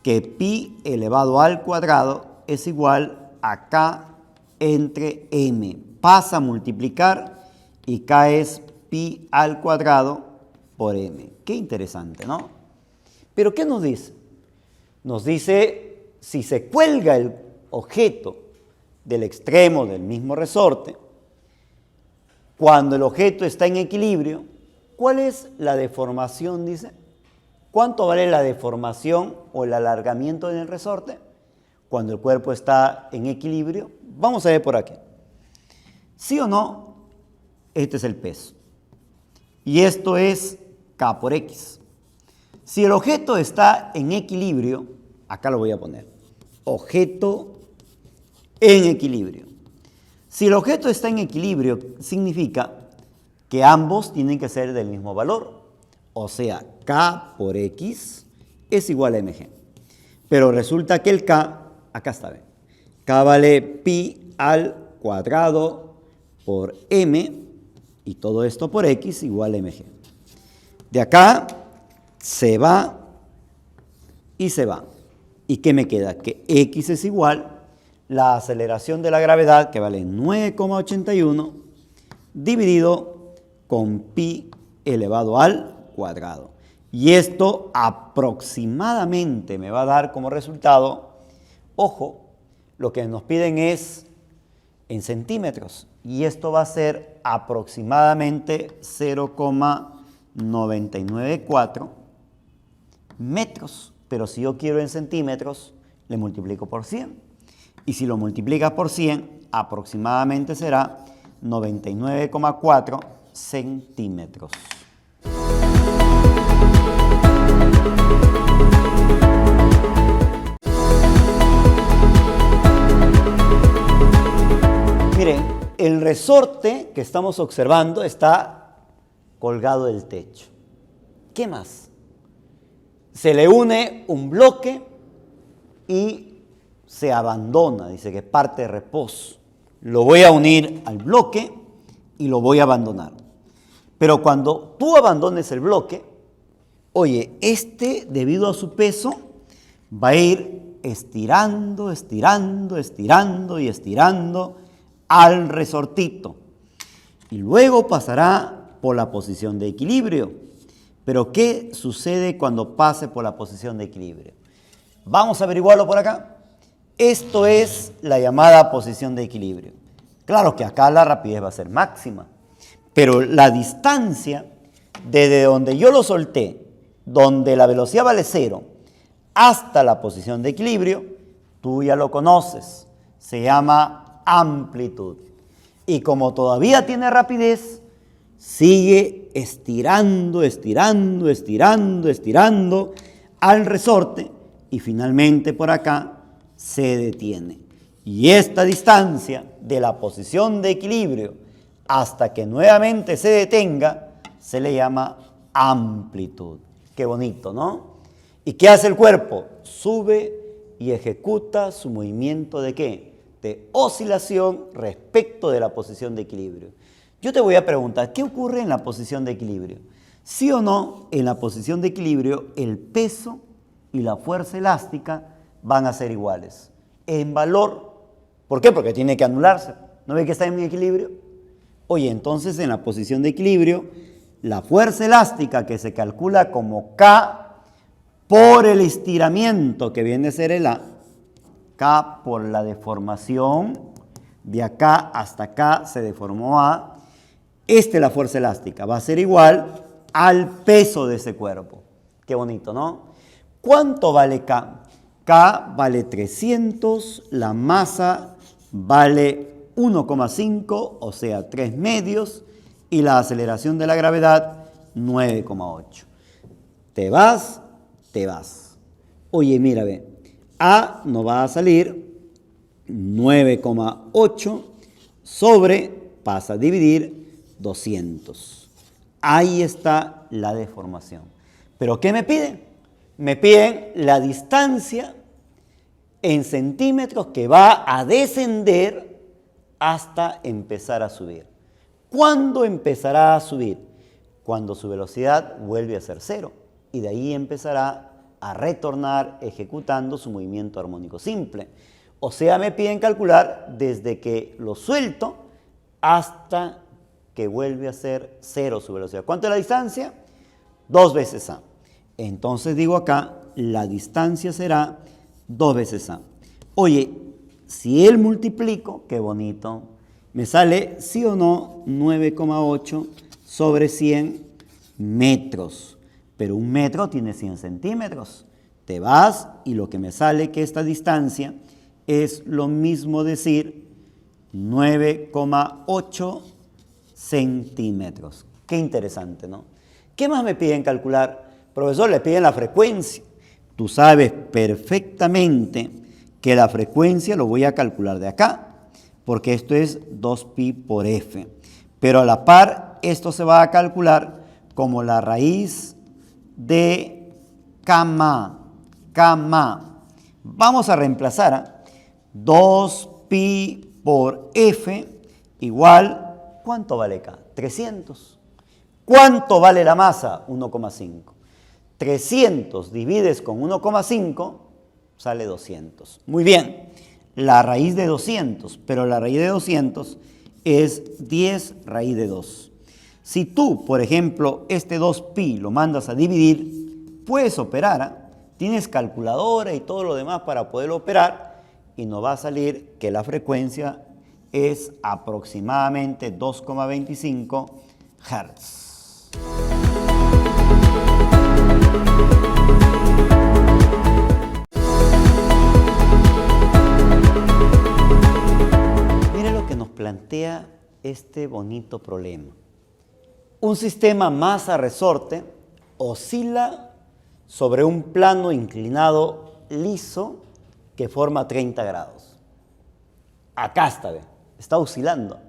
que pi elevado al cuadrado es igual a k entre m. Pasa a multiplicar y k es pi al cuadrado por m. Qué interesante, ¿no? Pero ¿qué nos dice? Nos dice, si se cuelga el objeto del extremo del mismo resorte, cuando el objeto está en equilibrio, ¿cuál es la deformación? Dice, ¿cuánto vale la deformación o el alargamiento en el resorte? Cuando el cuerpo está en equilibrio. Vamos a ver por aquí. ¿Sí o no? Este es el peso. Y esto es K por X. Si el objeto está en equilibrio, acá lo voy a poner, objeto en equilibrio. Si el objeto está en equilibrio, significa que ambos tienen que ser del mismo valor. O sea, K por X es igual a mg. Pero resulta que el K, acá está bien, K vale pi al cuadrado por m, y todo esto por X igual a mg. De acá se va y se va. ¿Y qué me queda? Que X es igual la aceleración de la gravedad, que vale 9,81, dividido con pi elevado al cuadrado. Y esto aproximadamente me va a dar como resultado, ojo, lo que nos piden es en centímetros. Y esto va a ser aproximadamente 0,994 metros. Pero si yo quiero en centímetros, le multiplico por 100. Y si lo multiplicas por 100, aproximadamente será 99,4 centímetros. Miren, el resorte que estamos observando está colgado del techo. ¿Qué más? Se le une un bloque y se abandona, dice que parte de reposo. Lo voy a unir al bloque y lo voy a abandonar. Pero cuando tú abandones el bloque, oye, debido a su peso, va a ir estirando, estirando, estirando y estirando al resortito. Y luego pasará por la posición de equilibrio. Pero ¿qué sucede cuando pase por la posición de equilibrio? Vamos a averiguarlo por acá. Esto es la llamada posición de equilibrio. Claro que acá la rapidez va a ser máxima, pero la distancia desde donde yo lo solté, donde la velocidad vale 0, hasta la posición de equilibrio, tú ya lo conoces, se llama amplitud. Y como todavía tiene rapidez, sigue estirando, estirando, estirando, estirando al resorte y finalmente por acá se detiene. Y esta distancia de la posición de equilibrio hasta que nuevamente se detenga se le llama amplitud. Qué bonito, ¿no? ¿Y qué hace el cuerpo? Sube y ejecuta su movimiento ¿de qué? De oscilación respecto de la posición de equilibrio. Yo te voy a preguntar, ¿qué ocurre en la posición de equilibrio? Sí o no, en la posición de equilibrio, el peso y la fuerza elástica van a ser iguales. En valor, ¿por qué? Porque tiene que anularse. ¿No ve que está en equilibrio? Oye, entonces en la posición de equilibrio, la fuerza elástica que se calcula como K por el estiramiento que viene a ser el A, K por la deformación, de acá hasta acá se deformó A. Esta es la fuerza elástica, va a ser igual al peso de ese cuerpo. Qué bonito, ¿no? ¿Cuánto vale K? K vale 300, la masa vale 1,5, o sea, 3 medios, y la aceleración de la gravedad, 9,8. Te vas. Oye, mira, ve. A nos va a salir 9,8 sobre, pasa a dividir, 200. Ahí está la deformación. ¿Pero qué me piden? Me piden la distancia en centímetros que va a descender hasta empezar a subir. ¿Cuándo empezará a subir? Cuando su velocidad vuelve a ser 0 y de ahí empezará a retornar ejecutando su movimiento armónico simple. O sea, me piden calcular desde que lo suelto hasta que vuelve a ser 0 su velocidad. ¿Cuánto es la distancia? 2 veces A. Entonces digo acá, la distancia será 2 veces A. Oye, si él multiplico, qué bonito, me sale, sí o no, 9,8 sobre 100 metros. Pero un metro tiene 100 centímetros. Te vas y lo que me sale que esta distancia es lo mismo decir 9,8 centímetros. Qué interesante, ¿no? ¿Qué más me piden calcular? Profesor, le piden la frecuencia. Tú sabes perfectamente que la frecuencia lo voy a calcular de acá, porque esto es 2pi por f. Pero a la par, esto se va a calcular como la raíz de Kma. Vamos a reemplazar a 2pi por f igual, ¿cuánto vale K? 300. ¿Cuánto vale la masa? 1,5. 300 divides con 1,5 sale 200. Muy bien, la raíz de 200, pero la raíz de 200 es 10 raíz de 2. Si tú, por ejemplo, este 2pi lo mandas a dividir, puedes operar, tienes calculadora y todo lo demás para poder operar, y nos va a salir que la frecuencia es aproximadamente 2,25 Hz. Mire lo que nos plantea este bonito problema. Un sistema masa-resorte oscila sobre un plano inclinado liso que forma 30 grados. Acá está oscilando.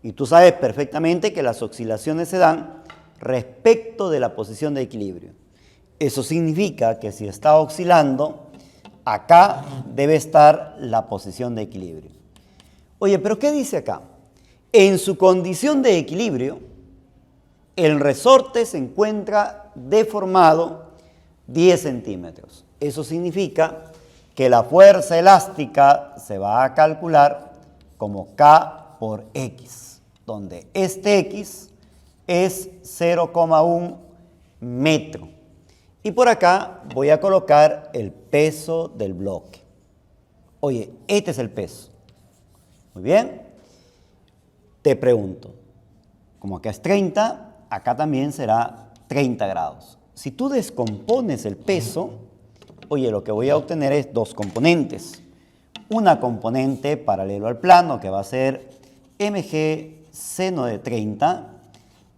Y tú sabes perfectamente que las oscilaciones se dan respecto de la posición de equilibrio. Eso significa que si está oscilando, acá debe estar la posición de equilibrio. Oye, ¿pero qué dice acá? En su condición de equilibrio, el resorte se encuentra deformado 10 centímetros. Eso significa que la fuerza elástica se va a calcular como K por X, donde este X es 0,1 metro. Y por acá voy a colocar el peso del bloque. Oye, este es el peso. Muy bien. Te pregunto, como acá es 30, acá también será 30 grados. Si tú descompones el peso, oye, lo que voy a obtener es dos componentes. Una componente paralelo al plano, que va a ser mg seno de 30,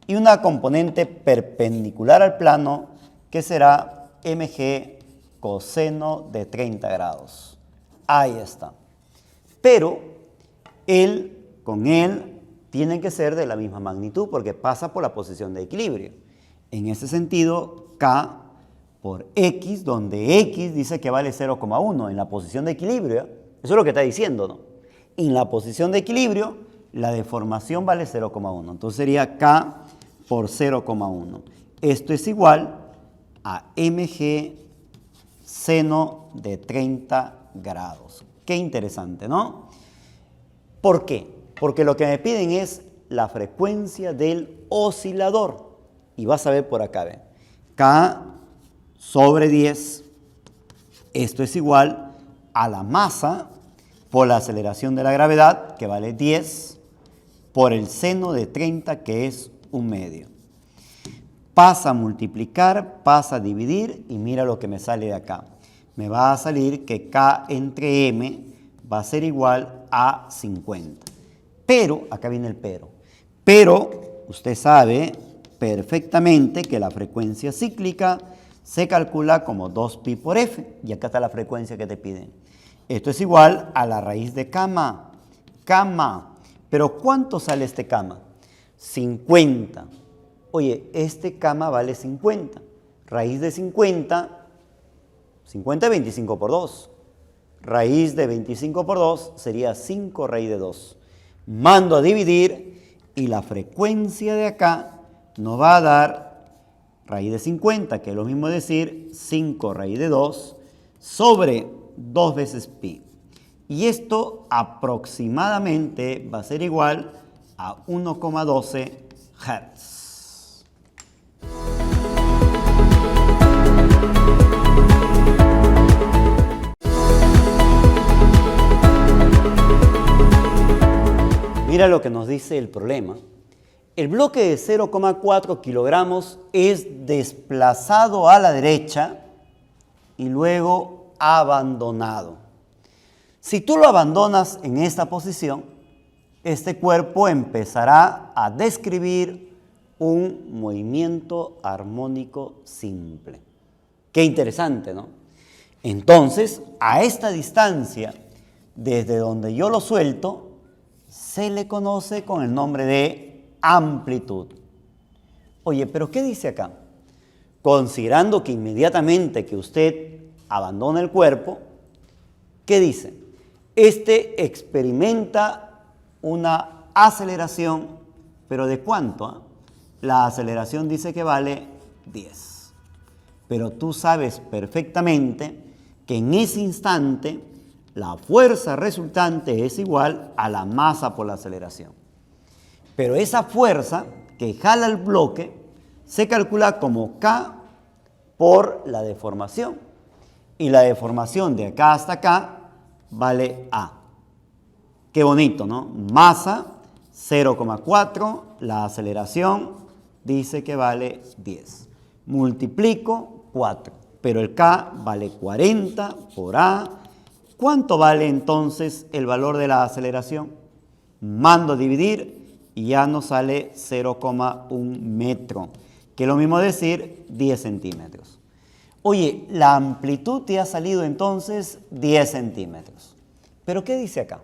y una componente perpendicular al plano, que será mg coseno de 30 grados. Ahí está. Pero con él tienen que ser de la misma magnitud porque pasa por la posición de equilibrio. En ese sentido, K por X, donde X dice que vale 0,1 en la posición de equilibrio. Eso es lo que está diciendo, ¿no? En la posición de equilibrio, la deformación vale 0,1. Entonces sería K por 0,1. Esto es igual a mg seno de 30 grados. Qué interesante, ¿no? ¿Por qué? Porque lo que me piden es la frecuencia del oscilador. Y vas a ver por acá, ¿ven? K sobre 10, esto es igual a la masa por la aceleración de la gravedad, que vale 10, por el seno de 30, que es 1/2. Pasa a multiplicar, pasa a dividir, y mira lo que me sale de acá. Me va a salir que K entre M va a ser igual a 50. Pero, acá viene el pero usted sabe perfectamente que la frecuencia cíclica se calcula como 2pi por f, y acá está la frecuencia que te piden. Esto es igual a la raíz de gamma. Pero ¿cuánto sale este gamma? 50. Oye, este gamma vale 50. Raíz de 50 es 25 por 2. Raíz de 25 por 2 sería 5 raíz de 2. Mando a dividir y la frecuencia de acá nos va a dar raíz de 50, que es lo mismo decir 5 raíz de 2 sobre 2 veces pi. Y esto aproximadamente va a ser igual a 1,12 Hz. Mira lo que nos dice el problema. El bloque de 0,4 kilogramos es desplazado a la derecha y luego abandonado. Si tú lo abandonas en esta posición, este cuerpo empezará a describir un movimiento armónico simple. Qué interesante, ¿no? Entonces, a esta distancia, desde donde yo lo suelto, se le conoce con el nombre de amplitud. Oye, ¿pero qué dice acá? Considerando que inmediatamente que usted abandona el cuerpo, ¿qué dice? Este experimenta una aceleración, ¿pero de cuánto? La aceleración dice que vale 10. Pero tú sabes perfectamente que en ese instante la fuerza resultante es igual a la masa por la aceleración. Pero esa fuerza que jala el bloque se calcula como K por la deformación. Y la deformación de acá hasta acá vale A. Qué bonito, ¿no? Masa 0,4, la aceleración dice que vale 10. Multiplico 4, pero el K vale 40 por A. ¿Cuánto vale entonces el valor de la aceleración? Mando a dividir y ya nos sale 0,1 metro, que es lo mismo decir 10 centímetros. Oye, la amplitud te ha salido entonces 10 centímetros. ¿Pero qué dice acá?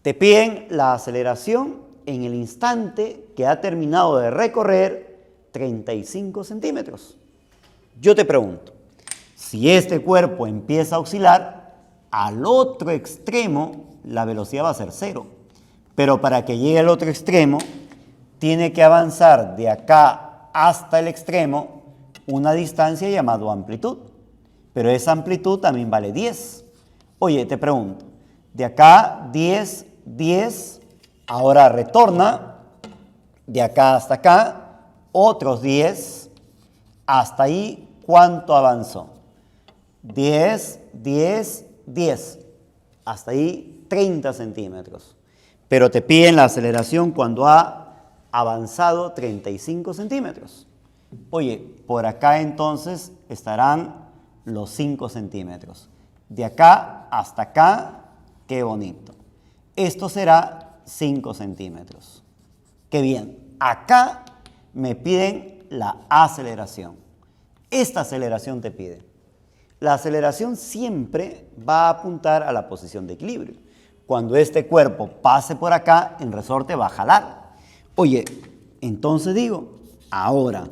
Te piden la aceleración en el instante que ha terminado de recorrer 35 centímetros. Yo te pregunto, si este cuerpo empieza a oscilar, al otro extremo la velocidad va a ser 0. Pero para que llegue al otro extremo, tiene que avanzar de acá hasta el extremo una distancia llamada amplitud. Pero esa amplitud también vale 10. Oye, te pregunto, de acá 10, 10, ahora retorna, de acá hasta acá, otros 10, hasta ahí, ¿cuánto avanzó? 10, 10, 10, hasta ahí 30 centímetros. Pero te piden la aceleración cuando ha avanzado 35 centímetros. Oye, por acá entonces estarán los 5 centímetros. De acá hasta acá, qué bonito. Esto será 5 centímetros. Qué bien. Acá me piden la aceleración. Esta aceleración te pide. La aceleración siempre va a apuntar a la posición de equilibrio. Cuando este cuerpo pase por acá, el resorte va a jalar. Oye, entonces digo, ahora,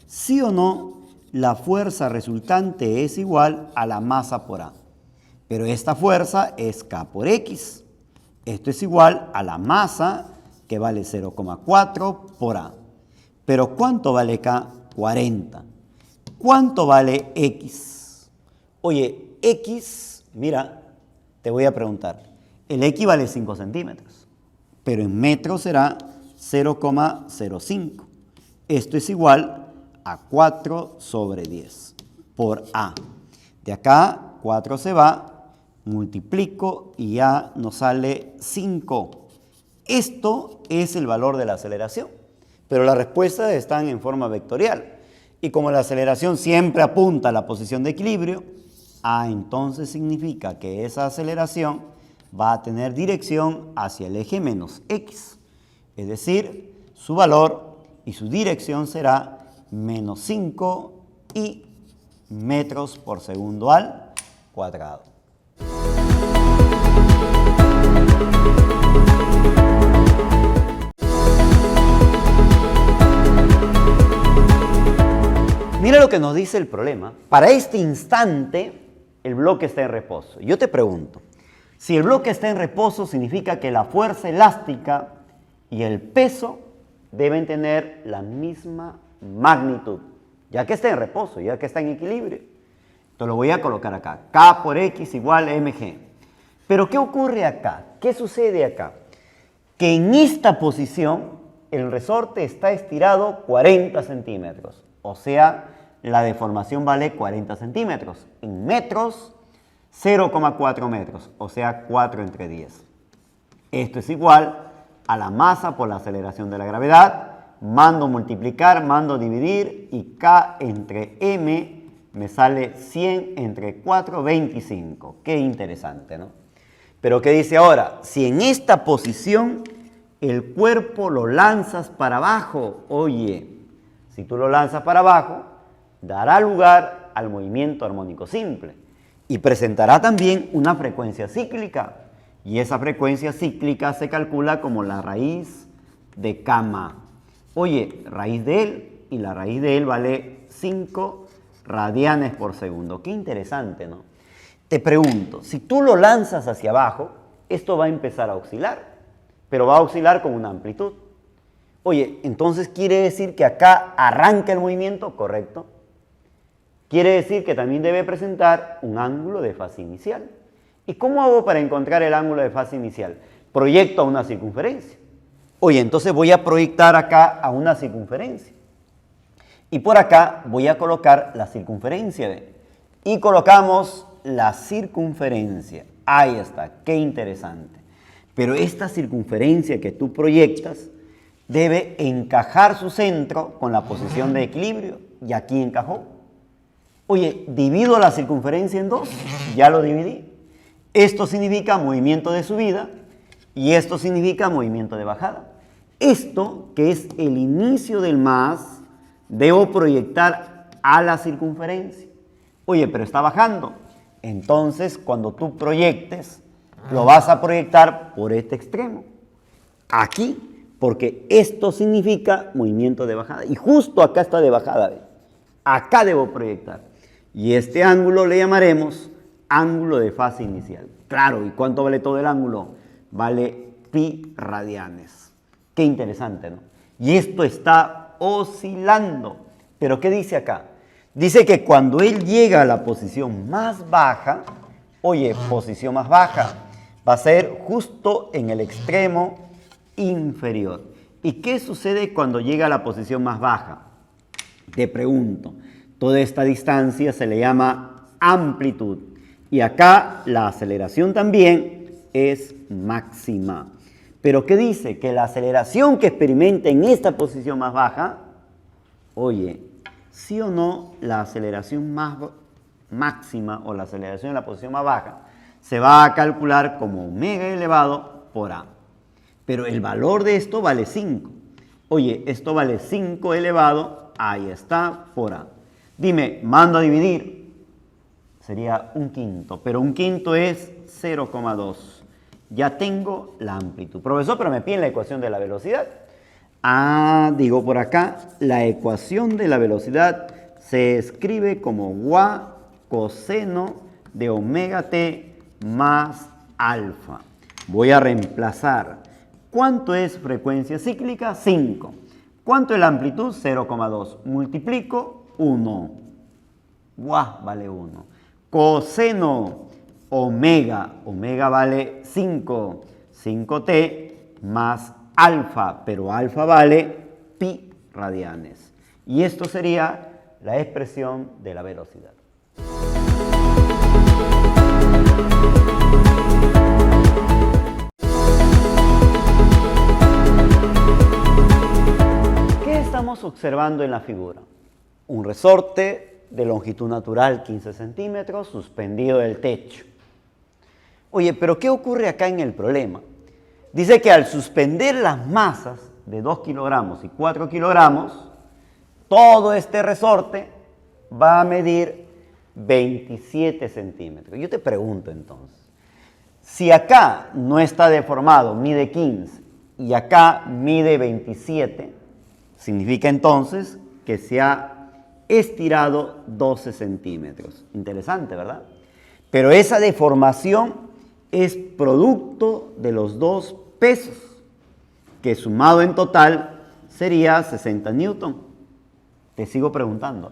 ¿sí o no la fuerza resultante es igual a la masa por A? Pero esta fuerza es K por X. Esto es igual a la masa, que vale 0,4 por A. Pero ¿cuánto vale K? 40. ¿Cuánto vale X? Oye, X, mira, te voy a preguntar. El X vale 5 centímetros, pero en metros será 0,05. Esto es igual a 4 sobre 10 por A. De acá 4 se va, multiplico y ya nos sale 5. Esto es el valor de la aceleración, pero las respuestas están en forma vectorial. Y como la aceleración siempre apunta a la posición de equilibrio, A entonces significa que esa aceleración va a tener dirección hacia el eje menos X. Es decir, su valor y su dirección será menos 5 y metros por segundo al cuadrado. Mira lo que nos dice el problema. Para este instante, el bloque está en reposo. Yo te pregunto, si el bloque está en reposo, significa que la fuerza elástica y el peso deben tener la misma magnitud, ya que está en reposo, ya que está en equilibrio. Te lo voy a colocar acá. K por X igual a mg. Pero ¿qué ocurre acá? ¿Qué sucede acá? Que en esta posición el resorte está estirado 40 centímetros. O sea, la deformación vale 40 centímetros. En metros, 0,4 metros, o sea, 4 entre 10. Esto es igual a la masa por la aceleración de la gravedad. Mando multiplicar, mando dividir y K entre M me sale 100 entre 4, 25. Qué interesante, ¿no? Pero ¿qué dice ahora? Si en esta posición el cuerpo lo lanzas para abajo, oye, si tú lo lanzas para abajo, dará lugar al movimiento armónico simple y presentará también una frecuencia cíclica. Y esa frecuencia cíclica se calcula como la raíz de gamma. Oye, raíz de él, y la raíz de él vale 5 radianes por segundo. Qué interesante, ¿no? Te pregunto, si tú lo lanzas hacia abajo, esto va a empezar a oscilar, pero va a oscilar con una amplitud. Oye, entonces quiere decir que acá arranca el movimiento, ¿correcto? Quiere decir que también debe presentar un ángulo de fase inicial. ¿Y cómo hago para encontrar el ángulo de fase inicial? Proyecto a una circunferencia. Oye, entonces voy a proyectar acá a una circunferencia. Y por acá voy a colocar la circunferencia B. Y colocamos la circunferencia. Ahí está, qué interesante. Pero esta circunferencia que tú proyectas debe encajar su centro con la posición de equilibrio. Y aquí encajó. Oye, divido la circunferencia en dos. Ya lo dividí. Esto significa movimiento de subida y esto significa movimiento de bajada. Esto, que es el inicio del más, debo proyectar a la circunferencia. Oye, pero está bajando. Entonces, cuando tú proyectes, lo vas a proyectar por este extremo. Aquí, porque esto significa movimiento de bajada. Y justo acá está de bajada. ¿Ve? Acá debo proyectar. Y este ángulo le llamaremos ángulo de fase inicial. Claro, ¿y cuánto vale todo el ángulo? Vale pi radianes. Qué interesante, ¿no? Y esto está oscilando. ¿Pero qué dice acá? Dice que cuando él llega a la posición más baja, oye, posición más baja, va a ser justo en el extremo inferior. ¿Y qué sucede cuando llega a la posición más baja? Te pregunto, toda esta distancia se le llama amplitud. Y acá la aceleración también es máxima. ¿Pero qué dice? Que la aceleración que experimenta en esta posición más baja, oye, sí o no, la aceleración máxima o la aceleración en la posición más baja se va a calcular como omega elevado por a. Pero el valor de esto vale 5. Oye, esto vale 5 elevado, ahí está, por a. Dime, mando a dividir. Sería 1/5, pero 1/5 es 0,2. Ya tengo la amplitud. Profesor, pero me piden la ecuación de la velocidad. Digo por acá, la ecuación de la velocidad se escribe como gua coseno de omega t más alfa. Voy a reemplazar. ¿Cuánto es frecuencia cíclica? 5. ¿Cuánto es la amplitud? 0,2. Multiplico 1. Gua vale 1. Coseno omega. Omega vale 5. 5t más alfa, pero alfa vale pi radianes. Y esto sería la expresión de la velocidad. ¿Qué estamos observando en la figura? Un resorte de longitud natural 15 centímetros suspendido del techo. Oye, pero ¿qué ocurre acá en el problema? Dice que al suspender las masas de 2 kilogramos y 4 kilogramos, todo este resorte va a medir 27 centímetros. Yo te pregunto entonces, si acá no está deformado, mide 15, y acá mide 27, significa entonces que se ha estirado 12 centímetros. Interesante, ¿verdad? Pero esa deformación es producto de los dos pesos, que sumado en total sería 60 newton. Te sigo preguntando.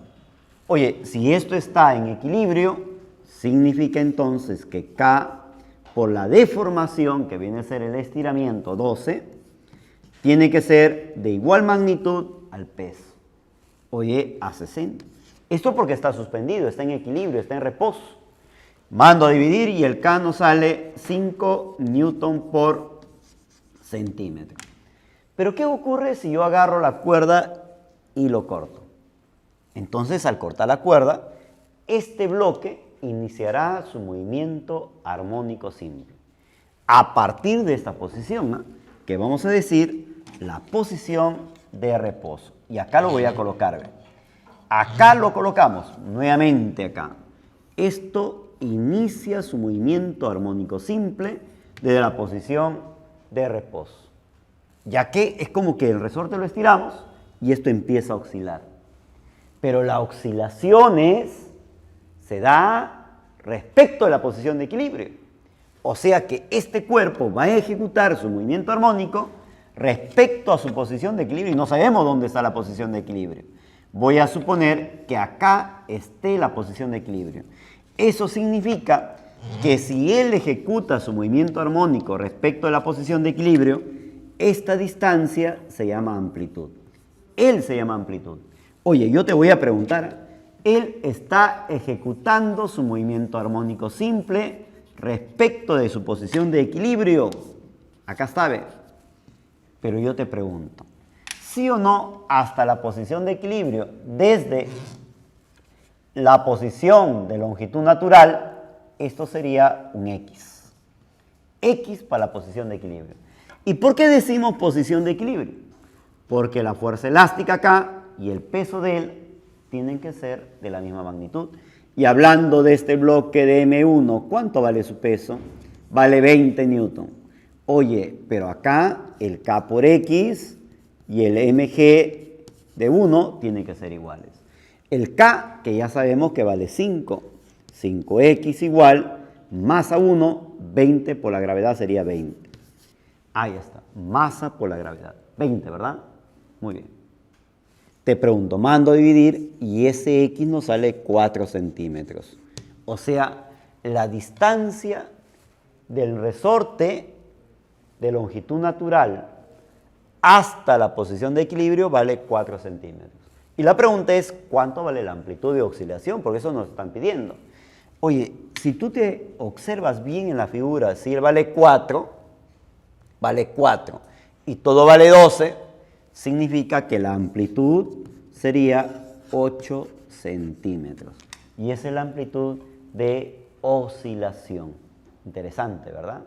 Oye, si esto está en equilibrio, significa entonces que K, por la deformación, que viene a ser el estiramiento 12, tiene que ser de igual magnitud al peso. Oye, a 60. Esto porque está suspendido, está en equilibrio, está en reposo. Mando a dividir y el K nos sale 5 newton por centímetro. Pero ¿qué ocurre si yo agarro la cuerda y lo corto? Entonces, al cortar la cuerda, este bloque iniciará su movimiento armónico simple. A partir de esta posición, que vamos a decir la posición de reposo. Y acá lo voy a colocar. ¿Ve? Acá lo colocamos, nuevamente acá. Esto inicia su movimiento armónico simple desde la posición de reposo. Ya que es como que el resorte lo estiramos y esto empieza a oscilar. Pero la oscilación se da respecto a la posición de equilibrio. O sea que este cuerpo va a ejecutar su movimiento armónico respecto a su posición de equilibrio y no sabemos dónde está la posición de equilibrio. Voy a suponer que acá esté la posición de equilibrio. Eso significa que si él ejecuta su movimiento armónico respecto a la posición de equilibrio, esta distancia se llama amplitud. Él se llama amplitud. Oye, yo te voy a preguntar, él está ejecutando su movimiento armónico simple respecto de su posición de equilibrio. Acá está, ¿ve? Pero yo te pregunto, ¿sí o no hasta la posición de equilibrio, desde la posición de longitud natural, esto sería un X? X para la posición de equilibrio. ¿Y por qué decimos posición de equilibrio? Porque la fuerza elástica acá y el peso de él tienen que ser de la misma magnitud. Y hablando de este bloque de M1, ¿cuánto vale su peso? Vale 20 newton. Oye, pero acá el K por X y el mg de 1 tienen que ser iguales. El K, que ya sabemos que vale 5. 5x igual, masa 1, 20 por la gravedad sería 20. Ahí está, masa por la gravedad. 20, ¿verdad? Muy bien. Te pregunto, mando a dividir y ese X nos sale 4 centímetros. O sea, la distancia del resorte de longitud natural hasta la posición de equilibrio vale 4 centímetros. Y la pregunta es, ¿cuánto vale la amplitud de oscilación? Porque eso nos están pidiendo. Oye, si tú te observas bien en la figura, si él vale 4 y todo vale 12, significa que la amplitud sería 8 centímetros. Y esa es la amplitud de oscilación. Interesante, ¿verdad?